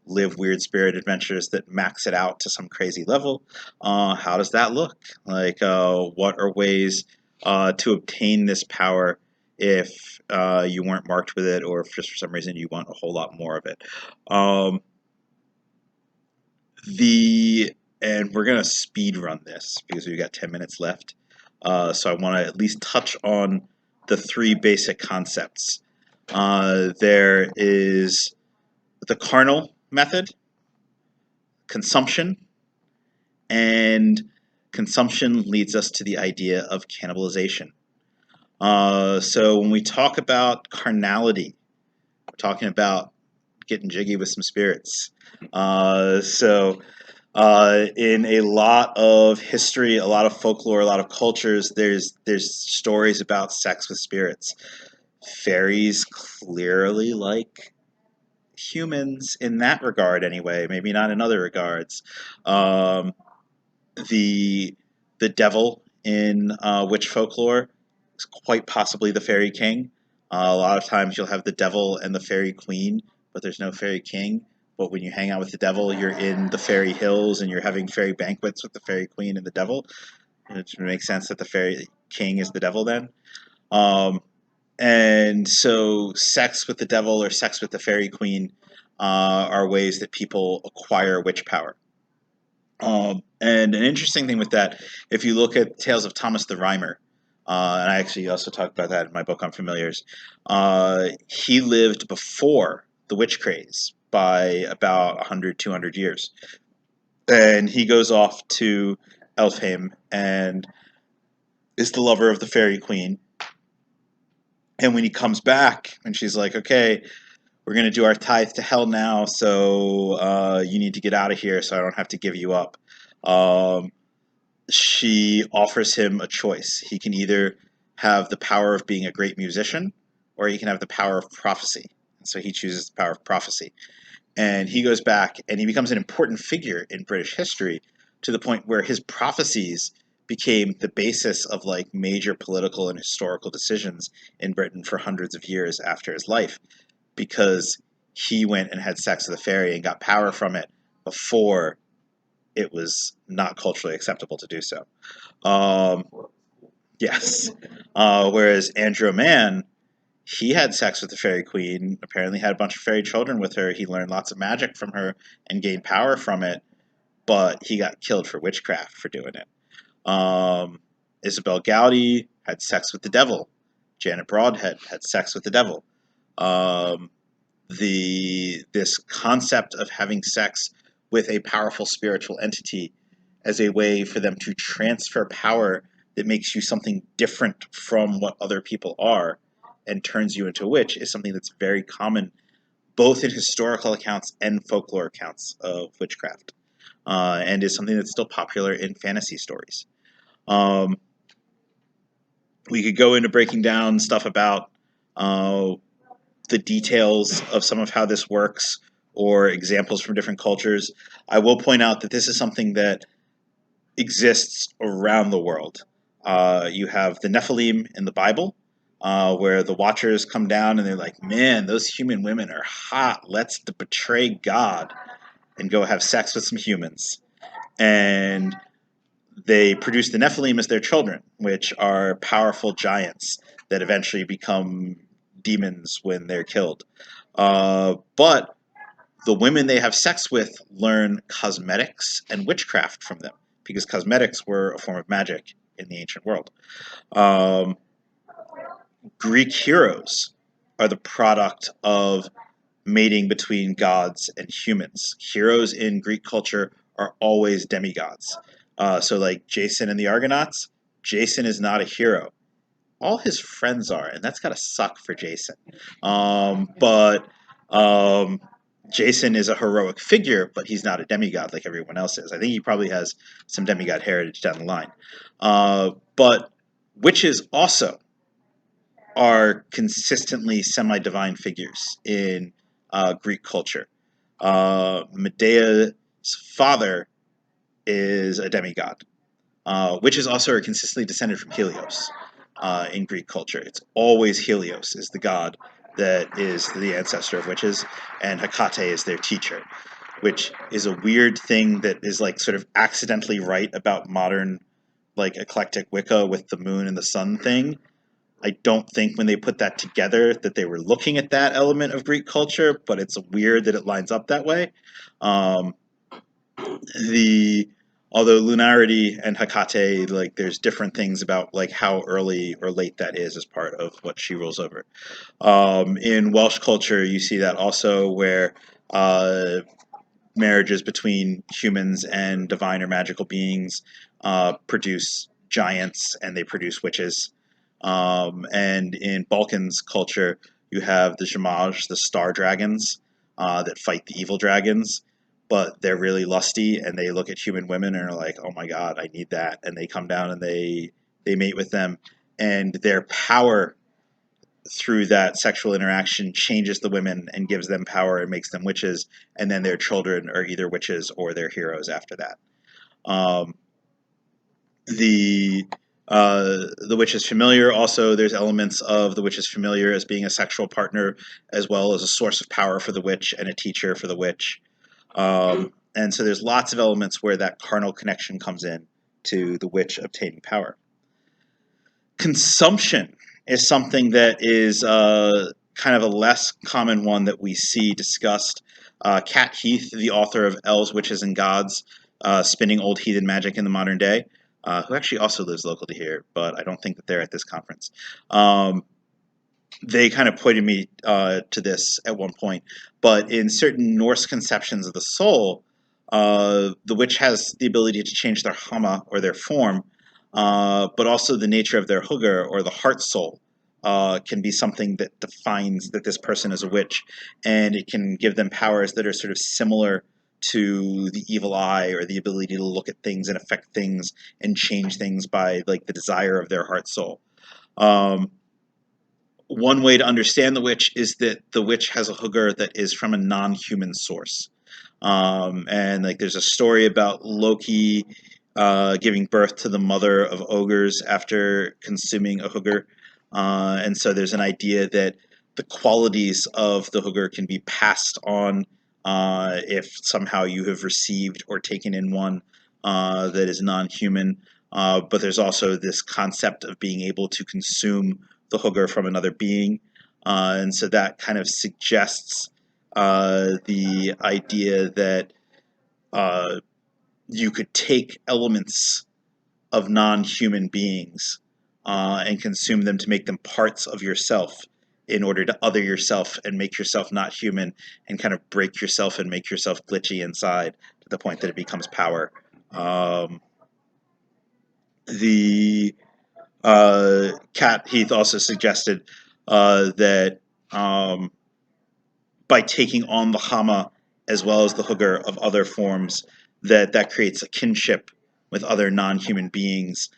live weird spirit adventures that max it out to some crazy level, how does that look? Like, what are ways to obtain this power if you weren't marked with it, or if just for some reason you want a whole lot more of it? Um, and we're gonna speed run this because we've got 10 minutes left. So I want to at least touch on the three basic concepts. There is the carnal method, consumption, and consumption leads us to the idea of cannibalization. So when we talk about carnality, we're talking about getting jiggy with some spirits. In a lot of history, a lot of folklore, a lot of cultures, there's stories about sex with spirits. Fairies clearly like humans in that regard, anyway. Maybe not in other regards. Um, the the devil in witch folklore is quite possibly the fairy king. A lot of times you'll have the devil and the fairy queen, but there's no fairy king. But when you hang out with the devil, you're in the fairy hills and you're having fairy banquets with the fairy queen and the devil. It makes sense that the fairy king is the devil then. Um, and so, sex with the devil or sex with the fairy queen are ways that people acquire witch power. And an interesting thing with that, if you look at Tales of Thomas the Rhymer, and I actually also talk about that in my book on familiars, he lived before the witch craze by about 100, 200 years. And he goes off to Elfheim and is the lover of the fairy queen. And when he comes back, and she's like, okay, we're going to do our tithe to hell now, so you need to get out of here so I don't have to give you up. She offers him a choice. He can either have the power of being a great musician, or he can have the power of prophecy. And so he chooses the power of prophecy. And he goes back and he becomes an important figure in British history to the point where his prophecies became the basis of like major political and historical decisions in Britain for hundreds of years after his life, because he went and had sex with a fairy and got power from it before it was not culturally acceptable to do so. Yes. Whereas Andrew Mann, he had sex with the fairy queen, apparently had a bunch of fairy children with her. He learned lots of magic from her and gained power from it, but he got killed for witchcraft for doing it. Isabel Gowdy had sex with the devil. Janet Broadhead had sex with the devil. This concept of having sex with a powerful spiritual entity as a way for them to transfer power that makes you something different from what other people are and turns you into a witch is something that's very common both in historical accounts and folklore accounts of witchcraft, and is something that's still popular in fantasy stories. Um, we could go into breaking down stuff about the details of some of how this works or examples from different cultures. I will point out that this is something that exists around the world. You have the Nephilim in the Bible, where the Watchers come down and they're like, man, those human women are hot. Let's betray God and go have sex with some humans. And they produce the Nephilim as their children, which are powerful giants that eventually become demons when they're killed. But the women they have sex with learn cosmetics and witchcraft from them, because cosmetics were a form of magic in the ancient world. Greek heroes are the product of mating between gods and humans. Heroes in Greek culture are always demigods. So, like Jason and the Argonauts, Jason is not a hero. All his friends are, and that's gotta suck for Jason. But Jason is a heroic figure, but he's not a demigod like everyone else is. I think he probably has some demigod heritage down the line. But witches also are consistently semi-divine figures in Greek culture. Medea's father is a demigod, witches also are consistently descended from Helios in Greek culture. It's always Helios is the god that is the ancestor of witches, and Hecate is their teacher, which is a weird thing that is like sort of accidentally right about modern like eclectic Wicca with the moon and the sun thing. I don't think when they put that together that they were looking at that element of Greek culture, but it's weird that it lines up that way. Um, the although lunarity and Hecate, like there's different things about like how early or late that is as part of what she rules over. In Welsh culture, you see that also where marriages between humans and divine or magical beings produce giants and they produce witches. And in Balkans culture, you have the Jamaj, the star dragons that fight the evil dragons, but they're really lusty and they look at human women and are like, "Oh my god, I need that," and they come down and they mate with them, and their power through that sexual interaction changes the women and gives them power and makes them witches, and then their children are either witches or their heroes after that. Um, the the witch's familiar also, there's elements of the witch's familiar as being a sexual partner as well as a source of power for the witch and a teacher for the witch. And so there's lots of elements where that carnal connection comes in to the witch obtaining power. Consumption is something that is kind of a less common one that we see discussed. Kat Heath, the author of Elves, Witches, and Gods, Spinning Old Heathen Magic in the Modern Day, who actually also lives local to here, but I don't think that they're at this conference. They kind of pointed me to this at one point, but in certain Norse conceptions of the soul, the witch has the ability to change their hama or their form, but also the nature of their hugger or the heart soul can be something that defines that this person is a witch, and it can give them powers that are sort of similar to the evil eye or the ability to look at things and affect things and change things by like the desire of their heart soul. One way to understand the witch is that the witch has a hugger that is from a non-human source. And like there's a story about Loki giving birth to the mother of ogres after consuming a hugger. And so there's an idea that the qualities of the hugger can be passed on if somehow you have received or taken in one that is non-human. But there's also this concept of being able to consume the hugger from another being. And so that kind of suggests the idea that you could take elements of non-human beings and consume them to make them parts of yourself in order to other yourself and make yourself not human and kind of break yourself and make yourself glitchy inside to the point that it becomes power. The Kat Heath also suggested that by taking on the Hama as well as the hugger of other forms, that creates a kinship with other non-human beings,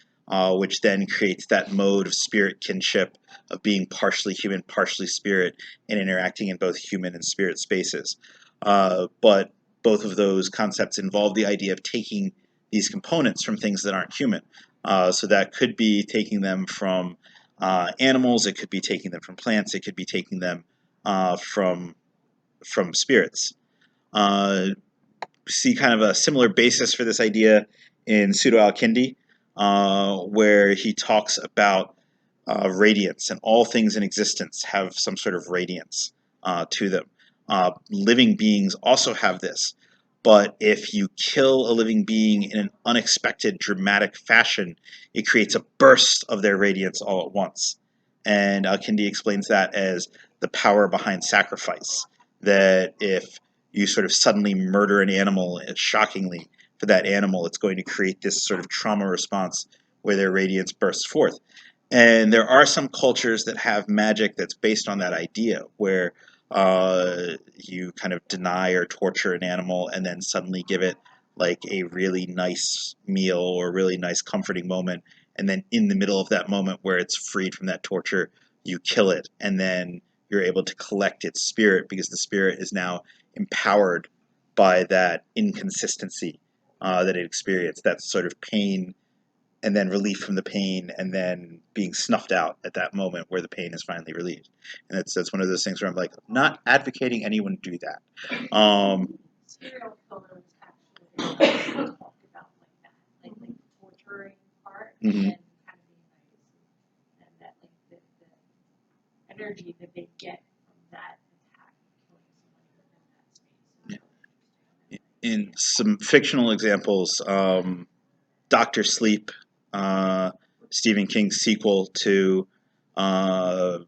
which then creates that mode of spirit kinship of being partially human, partially spirit, and interacting in both human and spirit spaces. But both of those concepts involve the idea of taking these components from things that aren't human. So that could be taking them from animals, it could be taking them from plants, it could be taking them from spirits. See kind of a similar basis for this idea in Pseudo Al-Kindi, where he talks about radiance, and all things in existence have some sort of radiance to them. Living beings also have this, but if you kill a living being in an unexpected, dramatic fashion, it creates a burst of their radiance all at once. And Al-Kindi explains that as the power behind sacrifice, that if you sort of suddenly murder an animal shockingly for that animal, it's going to create this sort of trauma response where their radiance bursts forth. And there are some cultures that have magic that's based on that idea, where you kind of deny or torture an animal and then suddenly give it like a really nice meal or a really nice comforting moment. And then in the middle of that moment where it's freed from that torture, you kill it. And then you're able to collect its spirit because the spirit is now empowered by that inconsistency that it experienced, that sort of pain and then relief from the pain and then being snuffed out at that moment where the pain is finally relieved. And that's one of those things where I'm like, not advocating anyone do that. Serial killers actually talk about like that, like the torturing part and Mhm. then kind of being nice, and that like the energy that they get from that attack killing somebody within that space. In some fictional examples, Doctor Sleep, Stephen King's sequel uh,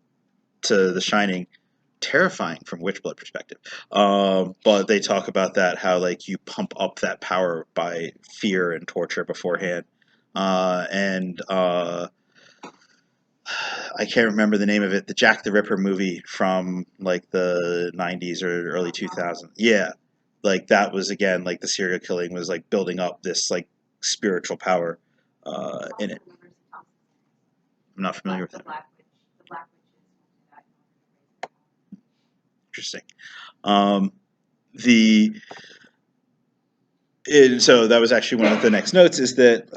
to The Shining, terrifying from Witchblood perspective. But they talk about that, how like you pump up that power by fear and torture beforehand. And I can't remember the name of it. The Jack the Ripper movie from like the 90s or early 2000s. Yeah, like that was again like the serial killing was like building up this like spiritual power in it. I'm not familiar with The it. Black Witch. The Black Witch is Interesting. The so that was actually one of the next notes, is that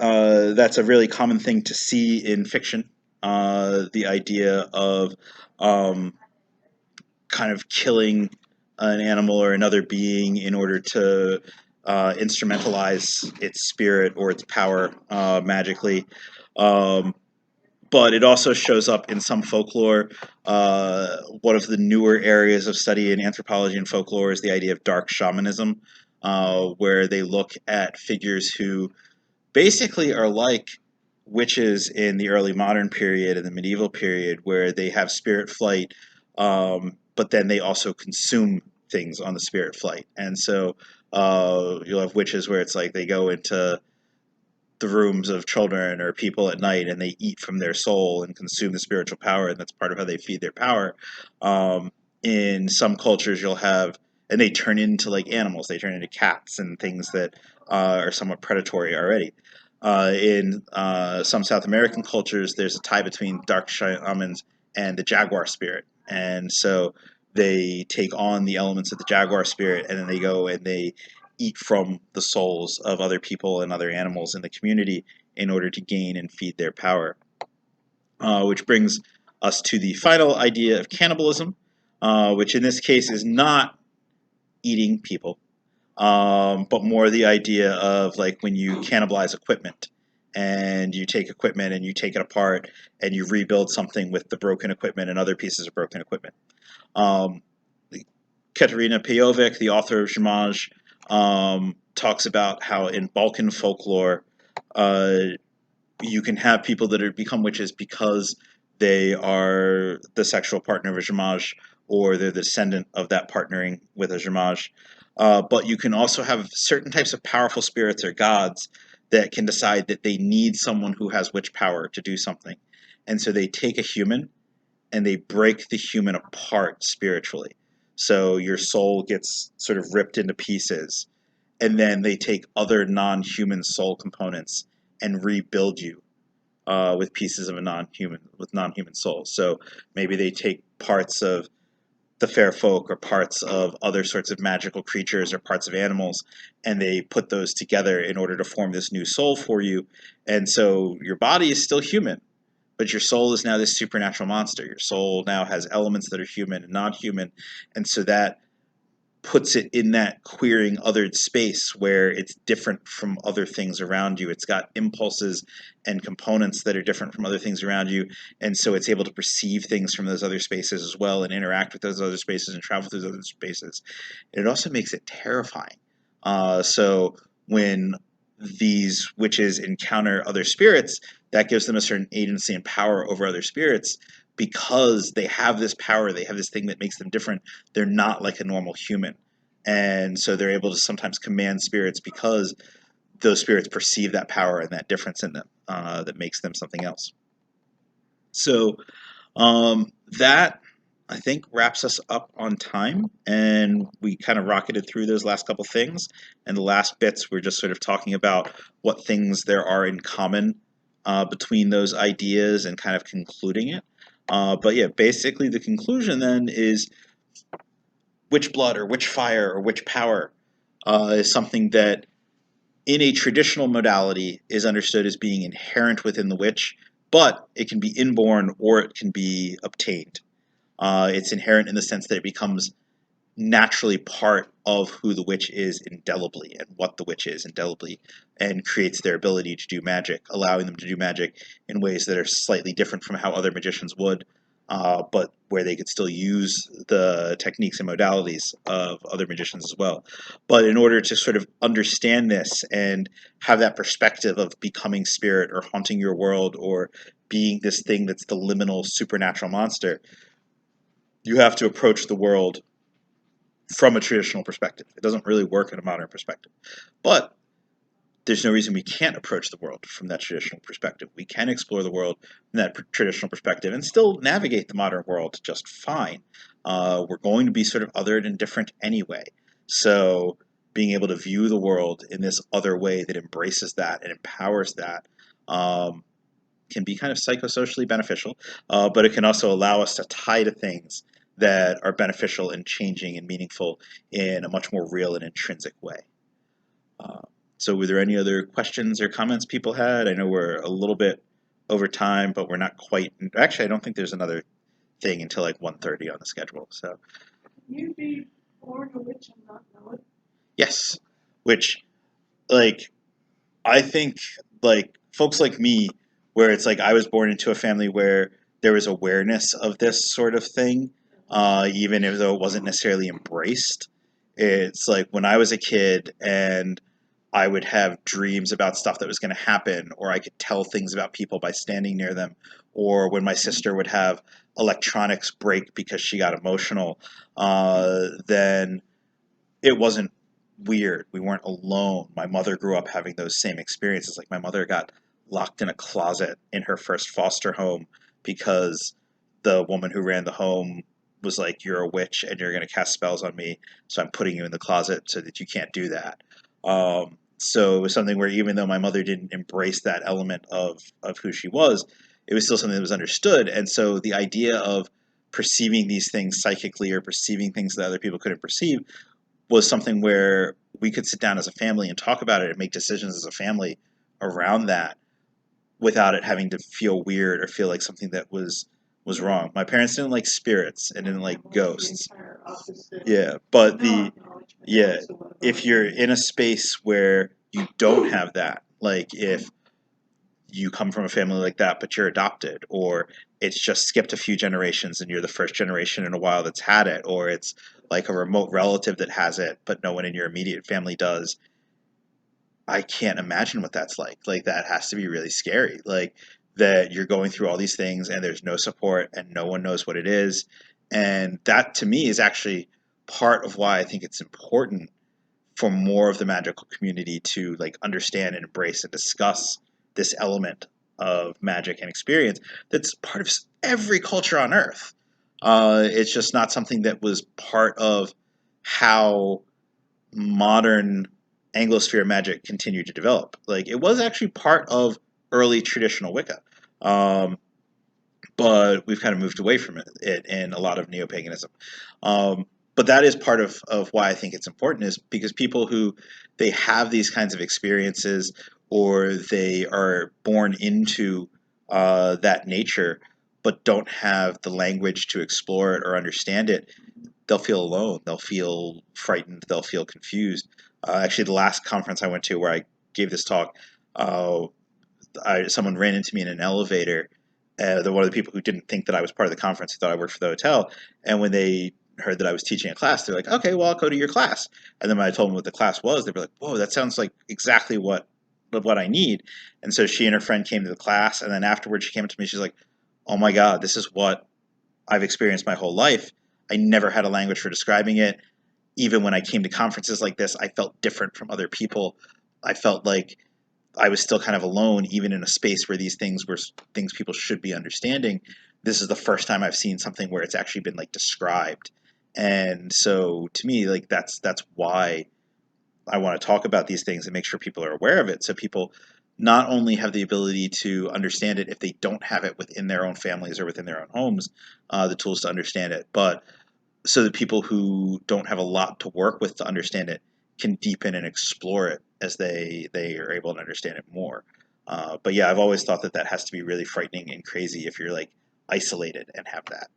that's a really common thing to see in fiction. The idea of kind of killing an animal or another being in order to instrumentalize its spirit or its power magically. But it also shows up in some folklore. One of the newer areas of study in anthropology and folklore is the idea of dark shamanism, where they look at figures who basically are like witches in the early modern period and the medieval period, where they have spirit flight, but then they also consume things on the spirit flight. And so you'll have witches where it's like they go into the rooms of children or people at night and they eat from their soul and consume the spiritual power, and that's part of how they feed their power. In some cultures you'll have, and they turn into like animals, they turn into cats and things that are somewhat predatory already. In some South American cultures there's a tie between dark shamans and the jaguar spirit, and so they take on the elements of the jaguar spirit and then they go and they eat from the souls of other people and other animals in the community in order to gain and feed their power. Which brings us to the final idea of cannibalism, which in this case is not eating people, but more the idea of like when you cannibalize equipment and you take equipment and you take it apart and you rebuild something with the broken equipment and other pieces of broken equipment. Um, Katerina Pejovic, the author of Zhimaj, talks about how in Balkan folklore, uh, you can have people that are become witches because they are the sexual partner of a Zhimaj or they're the descendant of that partnering with a Zhimaj. But you can also have certain types of powerful spirits or gods that can decide that they need someone who has witch power to do something. And so they take a human and they break the human apart spiritually. So your soul gets sort of ripped into pieces, and then they take other non-human soul components and rebuild you with pieces of a non-human souls. So maybe they take parts of the fair folk or parts of other sorts of magical creatures or parts of animals, and they put those together in order to form this new soul for you. And so your body is still human, but your soul is now this supernatural monster. Your soul now has elements that are human and non-human, and so that puts it in that queering othered space where it's different from other things around you. It's got impulses and components that are different from other things around you, and so it's able to perceive things from those other spaces as well and interact with those other spaces and travel through those other spaces. And it also makes it terrifying. So when these witches encounter other spirits, that gives them a certain agency and power over other spirits because they have this power, they have this thing that makes them different. They're not like a normal human. And so they're able to sometimes command spirits because those spirits perceive that power and that difference in them that makes them something else. So that, I think, wraps us up on time, and we kind of rocketed through those last couple things. And the last bits, we're just sort of talking about what things there are in common between those ideas and kind of concluding it. But yeah, basically the conclusion then is witch blood or witch fire or witch power is something that in a traditional modality is understood as being inherent within the witch, but it can be inborn or it can be obtained. It's inherent in the sense that it becomes naturally part of who the witch is indelibly and what the witch is indelibly, and creates their ability to do magic, allowing them to do magic in ways that are slightly different from how other magicians would, but where they could still use the techniques and modalities of other magicians as well. But in order to sort of understand this and have that perspective of becoming spirit or haunting your world or being this thing that's the liminal supernatural monster, you have to approach the world from a traditional perspective. It doesn't really work in a modern perspective. But there's no reason we can't approach the world from that traditional perspective. We can explore the world from that traditional perspective and still navigate the modern world just fine. We're going to be sort of othered and different anyway. So being able to view the world in this other way that embraces that and empowers that can be kind of psychosocially beneficial, but it can also allow us to tie to things that are beneficial and changing and meaningful in a much more real and intrinsic way. So were there any other questions or comments people had? I know we're a little bit over time, but we're not quite. Actually, I don't think there's another thing until like 1:30 on the schedule. So Can you be born a witch and not know it? yes, which like I think like folks like me, where it's like I was born into a family where there was awareness of this sort of thing, even if though it wasn't necessarily embraced. It's like when I was a kid and I would have dreams about stuff that was going to happen, or I could tell things about people by standing near them, or when my sister would have electronics break because she got emotional, then it wasn't weird. We weren't alone. My mother grew up having those same experiences. Like my mother got locked in a closet in her first foster home because the woman who ran the home was like, "You're a witch and you're going to cast spells on me, so I'm putting you in the closet so that you can't do that." So it was something where even though my mother didn't embrace that element of who she was, it was still something that was understood. And so the idea of perceiving these things psychically or perceiving things that other people couldn't perceive was something where we could sit down as a family and talk about it and make decisions as a family around that without it having to feel weird or feel like something that was wrong. My parents didn't like spirits and didn't like ghosts. Yeah, but if you're in a space where you don't have that, like if you come from a family like that but you're adopted, or it's just skipped a few generations and you're the first generation in a while that's had it, or it's like a remote relative that has it but no one in your immediate family does, I can't imagine what that's like. Like that has to be really scary, like that you're going through all these things and there's no support and no one knows what it is. And that to me is actually part of why I think it's important for more of the magical community to like understand and embrace and discuss this element of magic and experience that's part of every culture on earth. It's just not something that was part of how modern Anglosphere magic continued to develop. Like it was actually part of early traditional Wicca, um, but we've kind of moved away from it in a lot of neo-paganism. But that is part of why I think it's important, is because people who they have these kinds of experiences or they are born into that nature but don't have the language to explore it or understand it, they'll feel alone, they'll feel frightened, they'll feel confused. Actually, the last conference I went to where I gave this talk, someone ran into me in an elevator. One of the people who didn't think that I was part of the conference, who thought I worked for the hotel, and when they heard that I was teaching a class, they're like, "Okay, well, I'll go to your class." And then when I told them what the class was, they were like, "Whoa, that sounds like exactly what I need." And so she and her friend came to the class, and then afterwards she came up to me. She's like, "Oh my God, this is what I've experienced my whole life. I never had a language for describing it. Even when I came to conferences like this, I felt different from other people. I felt like I was still kind of alone, even in a space where these things were things people should be understanding. This is the first time I've seen something where it's actually been like described." And so to me, like that's why I want to talk about these things and make sure people are aware of it, so people not only have the ability to understand it if they don't have it within their own families or within their own homes, the tools to understand it, but so that people who don't have a lot to work with to understand it can deepen and explore it as they are able to understand it more. But yeah, I've always thought that has to be really frightening and crazy if you're like isolated and have that.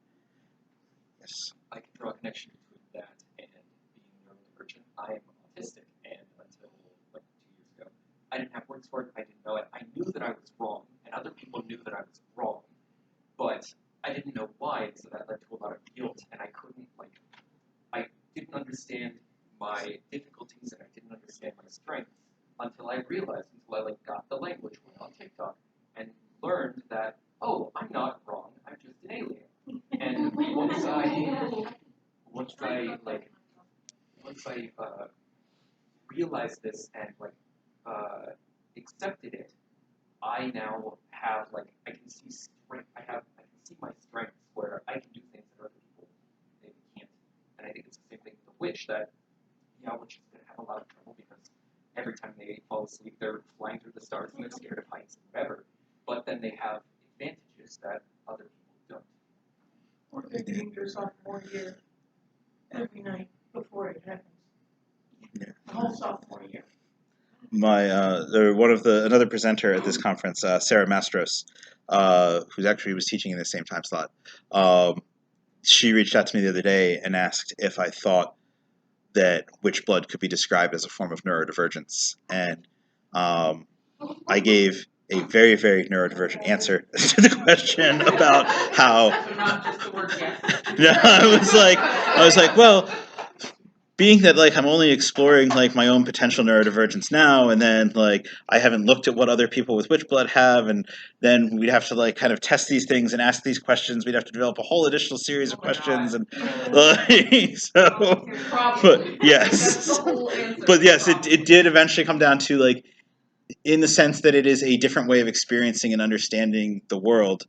Yes. I can draw a connection between that and being neurodivergent. I am autistic, and until like 2 years ago, I didn't have words for it. I didn't know it. I knew that I was wrong, and other people knew that I was wrong, but I didn't know why. So that led to a lot of guilt, and I couldn't I didn't understand my difficulties, and I didn't understand my strengths until I realized, until I got the language, went on TikTok, and learned that, oh, I'm not wrong. I'm just an alien. And once I realized this and accepted it, I now have I can see strength. I can see my strengths where I can do things that other people maybe can't. And I think it's the same thing with the witch that witch is going to have a lot of trouble because every time they fall asleep, they're flying through the stars and they're scared of heights and whatever. But then they have advantages that other people don't. Or they're doing your sophomore year every night before it happens. Yeah. The whole sophomore year. Another presenter at this conference, Sarah Mastros, who actually was teaching in the same time slot. She reached out to me the other day and asked if I thought that witch blood could be described as a form of neurodivergence, and I gave a very, very neurodivergent answer to the question about how. So not just the word yes. No, I was like, well, being that I'm only exploring my own potential neurodivergence now, and then I haven't looked at what other people with witch blood have, and then we'd have to kind of test these things and ask these questions. We'd have to develop a whole additional series of questions, God. and so. Probably. But yes, That's the whole answer. but yes, it did eventually come down to in the sense that it is a different way of experiencing and understanding the world.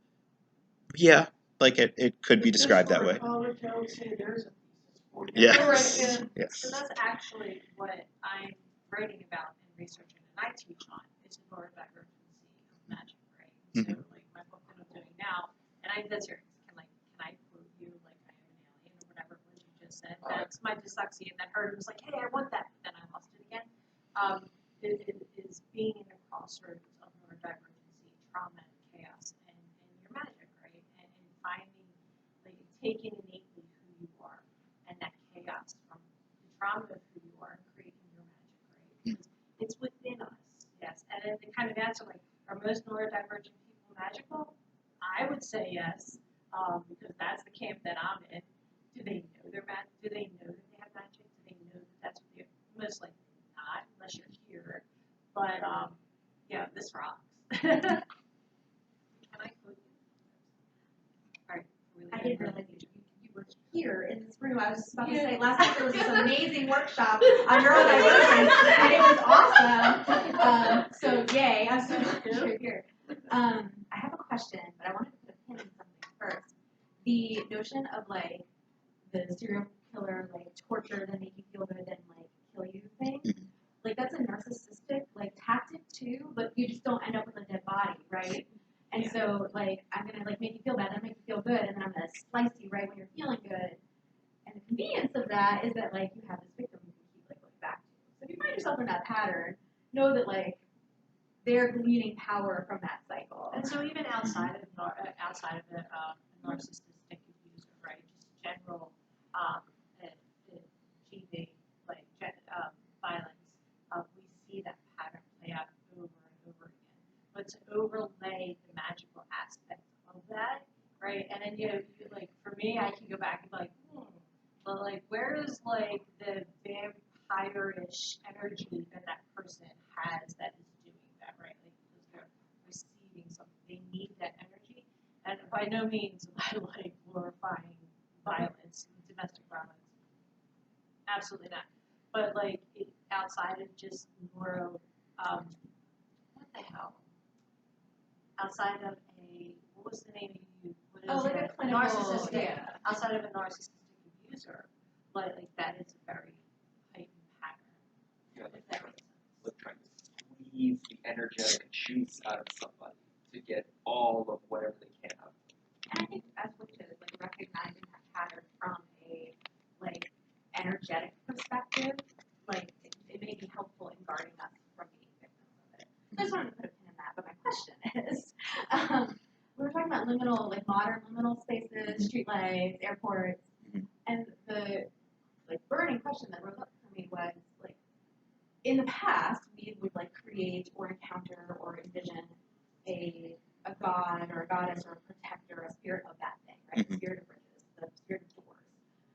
Yeah, it could be described that way. College, I would say there's a thesis for you. Yes. Yeah. Yes. So that's actually what I'm writing about and researching, and I teach on is neurodivergency of magic, right? Mhm. So my book that I'm doing now, and that's your can I quote you I am an alien or whatever it was you just said. That's my dyslexia, and that heard it was hey, I want that, but then I lost it again. It is being in a crossroads of neurodivergency, trauma, and chaos, and your magic, right? And finding, taking innately who you are and that chaos from the trauma of who you are and creating your magic, right? It's within us, yes. And then the kind of answer, are most neurodivergent people magical? I would say yes, because that's the camp that I'm in. Do they know their magic? Do they know that they have magic? Do they know that that's what they're most likely not, unless you're here. But yeah, this rocks. Can I quote you? All right. Really I didn't realize you were here in this room. I was just about to Yeah. say, last week there was this amazing workshop on neurodivergence, and it was awesome. So yay, I'm so glad you're here. I have a question, but I wanted to put a pin in something first. The notion of the serial killer torture, then make you feel good, then kill you thing. That's a narcissistic tactic too, but you just don't end up with a dead body, right? And so I'm gonna make you feel bad, then make you feel good, and then I'm gonna slice you right when you're feeling good. And the convenience of that is that you have this victim you can keep going back to. So if you find yourself in that pattern, know that they're gleaning power from that cycle. And so even outside of the narcissistic abuser, right? Just general GV violence, we see that pattern play out over and over again. But to overlay the magical aspect of that, right? And then you for me, I can go back and well, where is the vampire-ish energy that person has that is doing that, right? Because they're receiving something, they need that energy. And by no means am I glorifying violence, domestic violence. Absolutely not. But outside of just neuro, what the hell? Outside of what was the name you used? What is a it? clinical, Narcissistic. yeah. Outside of a narcissistic abuser, that is a very heightened pattern. Yeah, trying to squeeze the energetic juice out of somebody to get all of whatever they can out of it. And I think as witches, recognizing that pattern from a question is. We were talking about liminal, like modern liminal spaces, streetlights, airports, and the like burning question that rose up for me was like, in the past, we would like create or encounter or envision a god or a goddess or a protector, a spirit of that thing, right? The spirit of bridges, the spirit of doors.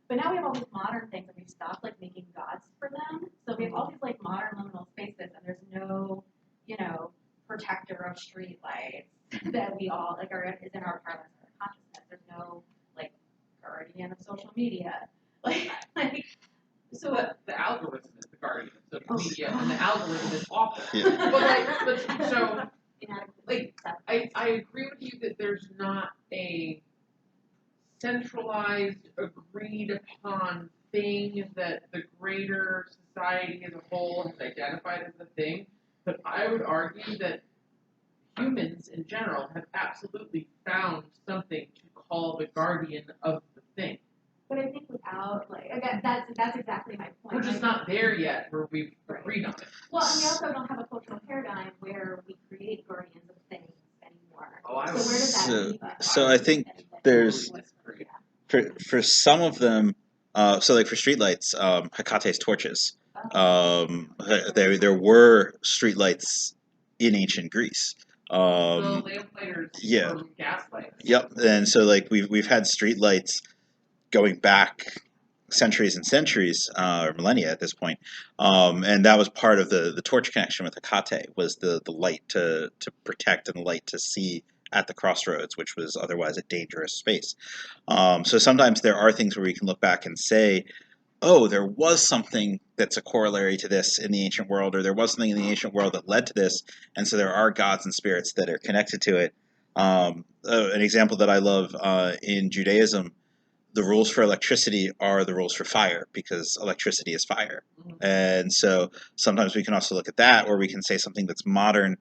But now we have all these modern things, and we've stopped like making gods for them. So we have all these like modern liminal spaces, and there's no, protector of street lights that we all like is in our parlance or consciousness. There's no like guardian of social media, like So the algorithm is the guardian of social media, and the algorithm is awful. Yeah. But so inadequate. I agree with you that there's not a centralized, agreed upon thing that the greater society as a whole has identified as the thing. But I would argue that humans in general have absolutely found something to call the guardian of the thing. But I think without like again, that's exactly my point. We're just not there yet where we've agreed on it. Well, and we also don't have a cultural paradigm where we create guardians of things anymore. So where does that leave us? So I think there's for some of them. So like for streetlights, Hecate's torches. There were streetlights in ancient Greece. The lamplighters Yeah. from gaslights. Yep, and so like we've had streetlights going back centuries and centuries, or millennia at this point, and that was part of the torch connection with Hecate was the light to protect and the light to see at the crossroads, which was otherwise a dangerous space. So sometimes there are things where we can look back and say, oh, there was something that's a corollary to this in the ancient world, or there was something in the ancient world that led to this, and so there are gods and spirits that are connected to it. An example that I love in Judaism, the rules for electricity are the rules for fire, because electricity is fire. And so sometimes we can also look at that, or we can say something that's modern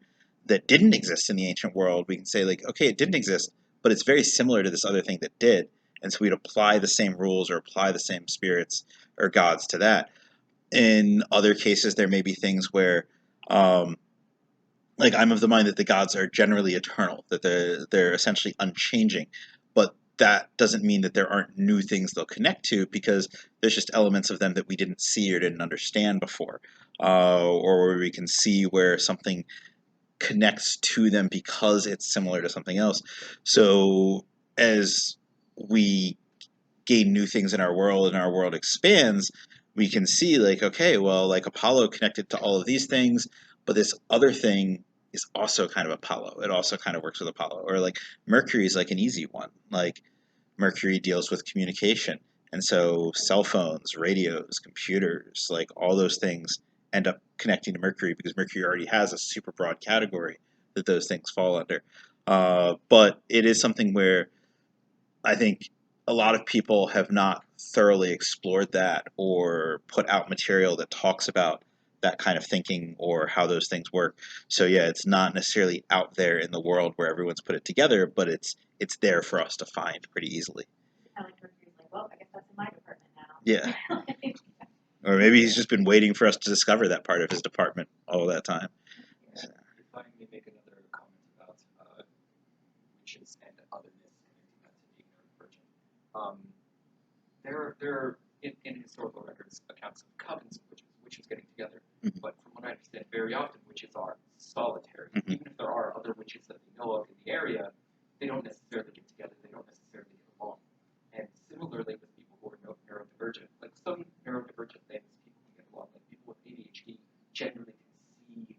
that didn't exist in the ancient world. We can say, like, okay, it didn't exist, but it's very similar to this other thing that did. And so we'd apply the same rules or apply the same spirits or gods to that. In other cases, there may be things where, like, I'm of the mind that the gods are generally eternal, that they're essentially unchanging, but that doesn't mean that there aren't new things they'll connect to, because there's just elements of them that we didn't see or didn't understand before, or where we can see where something connects to them because it's similar to something else. So as we gain new things in our world and our world expands, we can see like, okay, well, like Apollo connected to all of these things, but this other thing is also kind of Apollo. It also kind of works with Apollo. Or like Mercury is like an easy one. Like Mercury deals with communication. And so cell phones, radios, computers, like all those things end up connecting to Mercury because Mercury already has a super broad category that those things fall under. But it is something where I think a lot of people have not thoroughly explored that or put out material that talks about that kind of thinking or how those things work. So yeah, it's not necessarily out there in the world where everyone's put it together, but it's there for us to find pretty easily. Kind of like Mercury's like, well, I guess that's in my department now. Yeah. Or maybe he's just been waiting for us to discover that part of his department all that time. If I may make another comment about witches and otherness connecting that to the ignorant virgin. There are in historical records accounts of covens of witches getting together. Mm-hmm. But from what I understand, very often witches are solitary. Mm-hmm. Even if there are other witches that they know of in the area, they don't necessarily get together. They don't necessarily get along. And similarly with people who are neurodivergent, like some neurodivergent things, people can get along. Like people with ADHD generally can see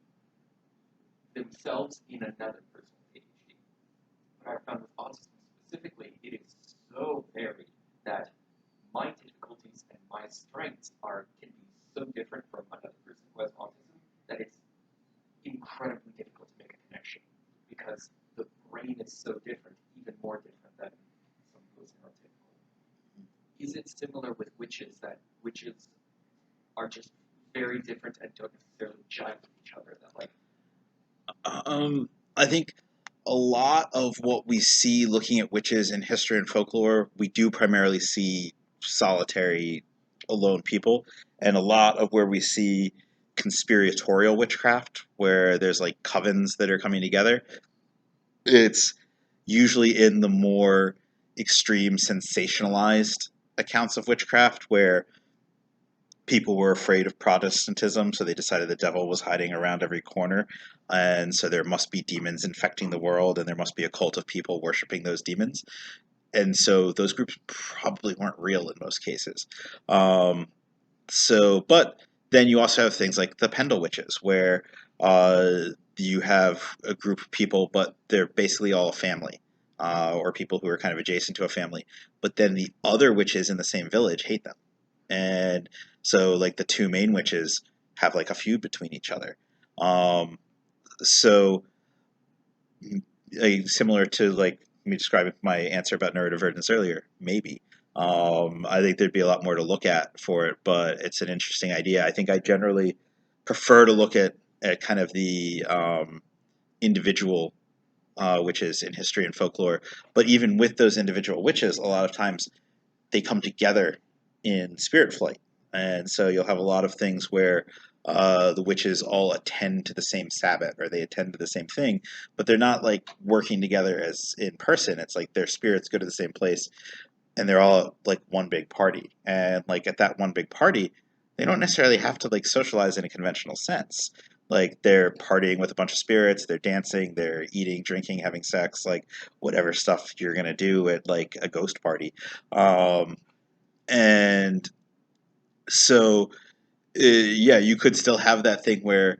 themselves in another person with ADHD. But I found with autism specifically, it is so varied that my difficulties and my strengths can be so different from another person who has autism that it's incredibly difficult to make a connection because the brain is so different, even more different than someone who is neurotypical. Is it similar with witches that witches are just very different and don't necessarily jive with each other? That like I think a lot of what we see looking at witches in history and folklore, we do primarily see solitary, alone people, and a lot of where we see conspiratorial witchcraft, where there's like covens that are coming together. It's usually in the more extreme, sensationalized accounts of witchcraft, where people were afraid of Protestantism, so they decided the devil was hiding around every corner, and so there must be demons infecting the world, and there must be a cult of people worshiping those demons. And so those groups probably weren't real in most cases. But then you also have things like the Pendle Witches, where you have a group of people, but they're basically all a family, or people who are kind of adjacent to a family. But then the other witches in the same village hate them. And so, like, the two main witches have, like, a feud between each other. So, similar to, like, me describing my answer about neurodivergence earlier, maybe. I think there'd be a lot more to look at for it, but it's an interesting idea. I think I generally prefer to look at kind of the individual witches in history and folklore. But even with those individual witches, a lot of times they come together in spirit flight. And so you'll have a lot of things where the witches all attend to the same Sabbath, or they attend to the same thing, but they're not like working together as in person. It's like their spirits go to the same place, and they're all like one big party. And like at that one big party, they don't necessarily have to like socialize in a conventional sense. Like they're partying with a bunch of spirits, they're dancing, they're eating, drinking, having sex, like whatever stuff you're gonna do at like a ghost party. And so, yeah, you could still have that thing where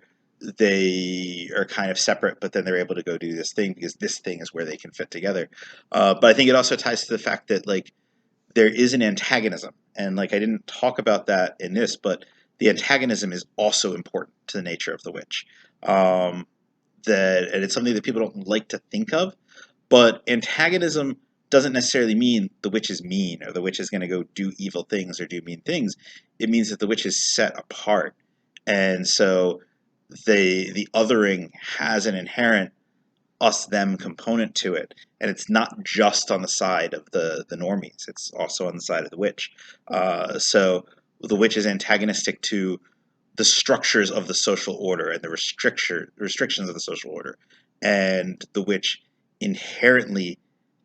they are kind of separate, but then they're able to go do this thing because this thing is where they can fit together. But I think it also ties to the fact that like there is an antagonism, and like I didn't talk about that in this, but the antagonism is also important to the nature of the witch. And it's something that people don't like to think of, but antagonism doesn't necessarily mean the witch is mean or the witch is going to go do evil things or do mean things. It means that the witch is set apart, and so the othering has an inherent us them component to it, and it's not just on the side of the normies, it's also on the side of the witch. So the witch is antagonistic to the structures of the social order and the restrictions of the social order, and the witch inherently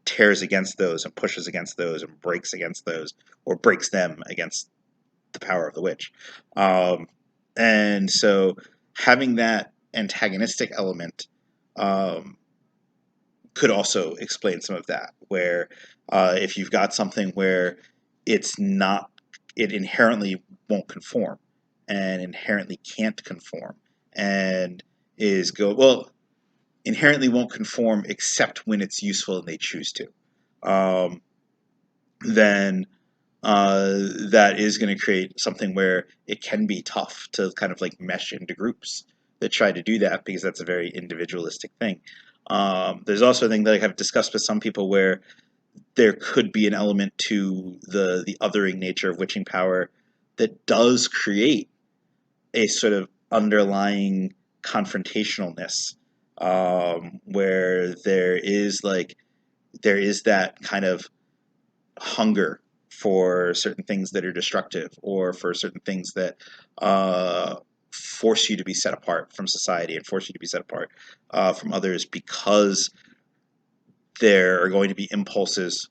tears against those and pushes against those and breaks against those, or breaks them against the power of the witch. And so having that antagonistic element could also explain some of that, where if you've got something where it inherently won't conform and inherently can't conform and inherently won't conform except when it's useful and they choose to, then that is going to create something where it can be tough to kind of like mesh into groups that try to do that, because that's a very individualistic thing. There's also a thing that I have discussed with some people where there could be an element to the othering nature of witching power that does create a sort of underlying confrontationalness, where there is that kind of hunger for certain things that are destructive, or for certain things that force you to be set apart from society and force you to be set apart from others, because there are going to be impulses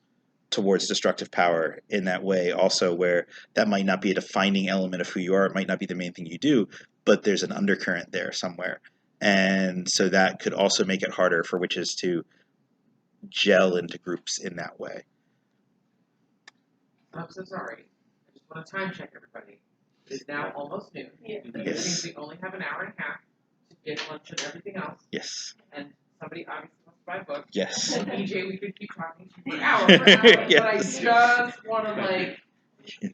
towards destructive power in that way also, where that might not be a defining element of who you are, it might not be the main thing you do, but there's an undercurrent there somewhere. And so that could also make it harder for witches to gel into groups in that way. I'm so sorry. I just want to time check everybody. It's now almost noon. Yeah. Which means we only have an hour and a half to get lunch and everything else. Yes. And somebody obviously wants to buy books. Yes. And EJ, we could keep talking to you for hours, but I Yes. just want to like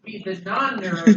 be the non-neuro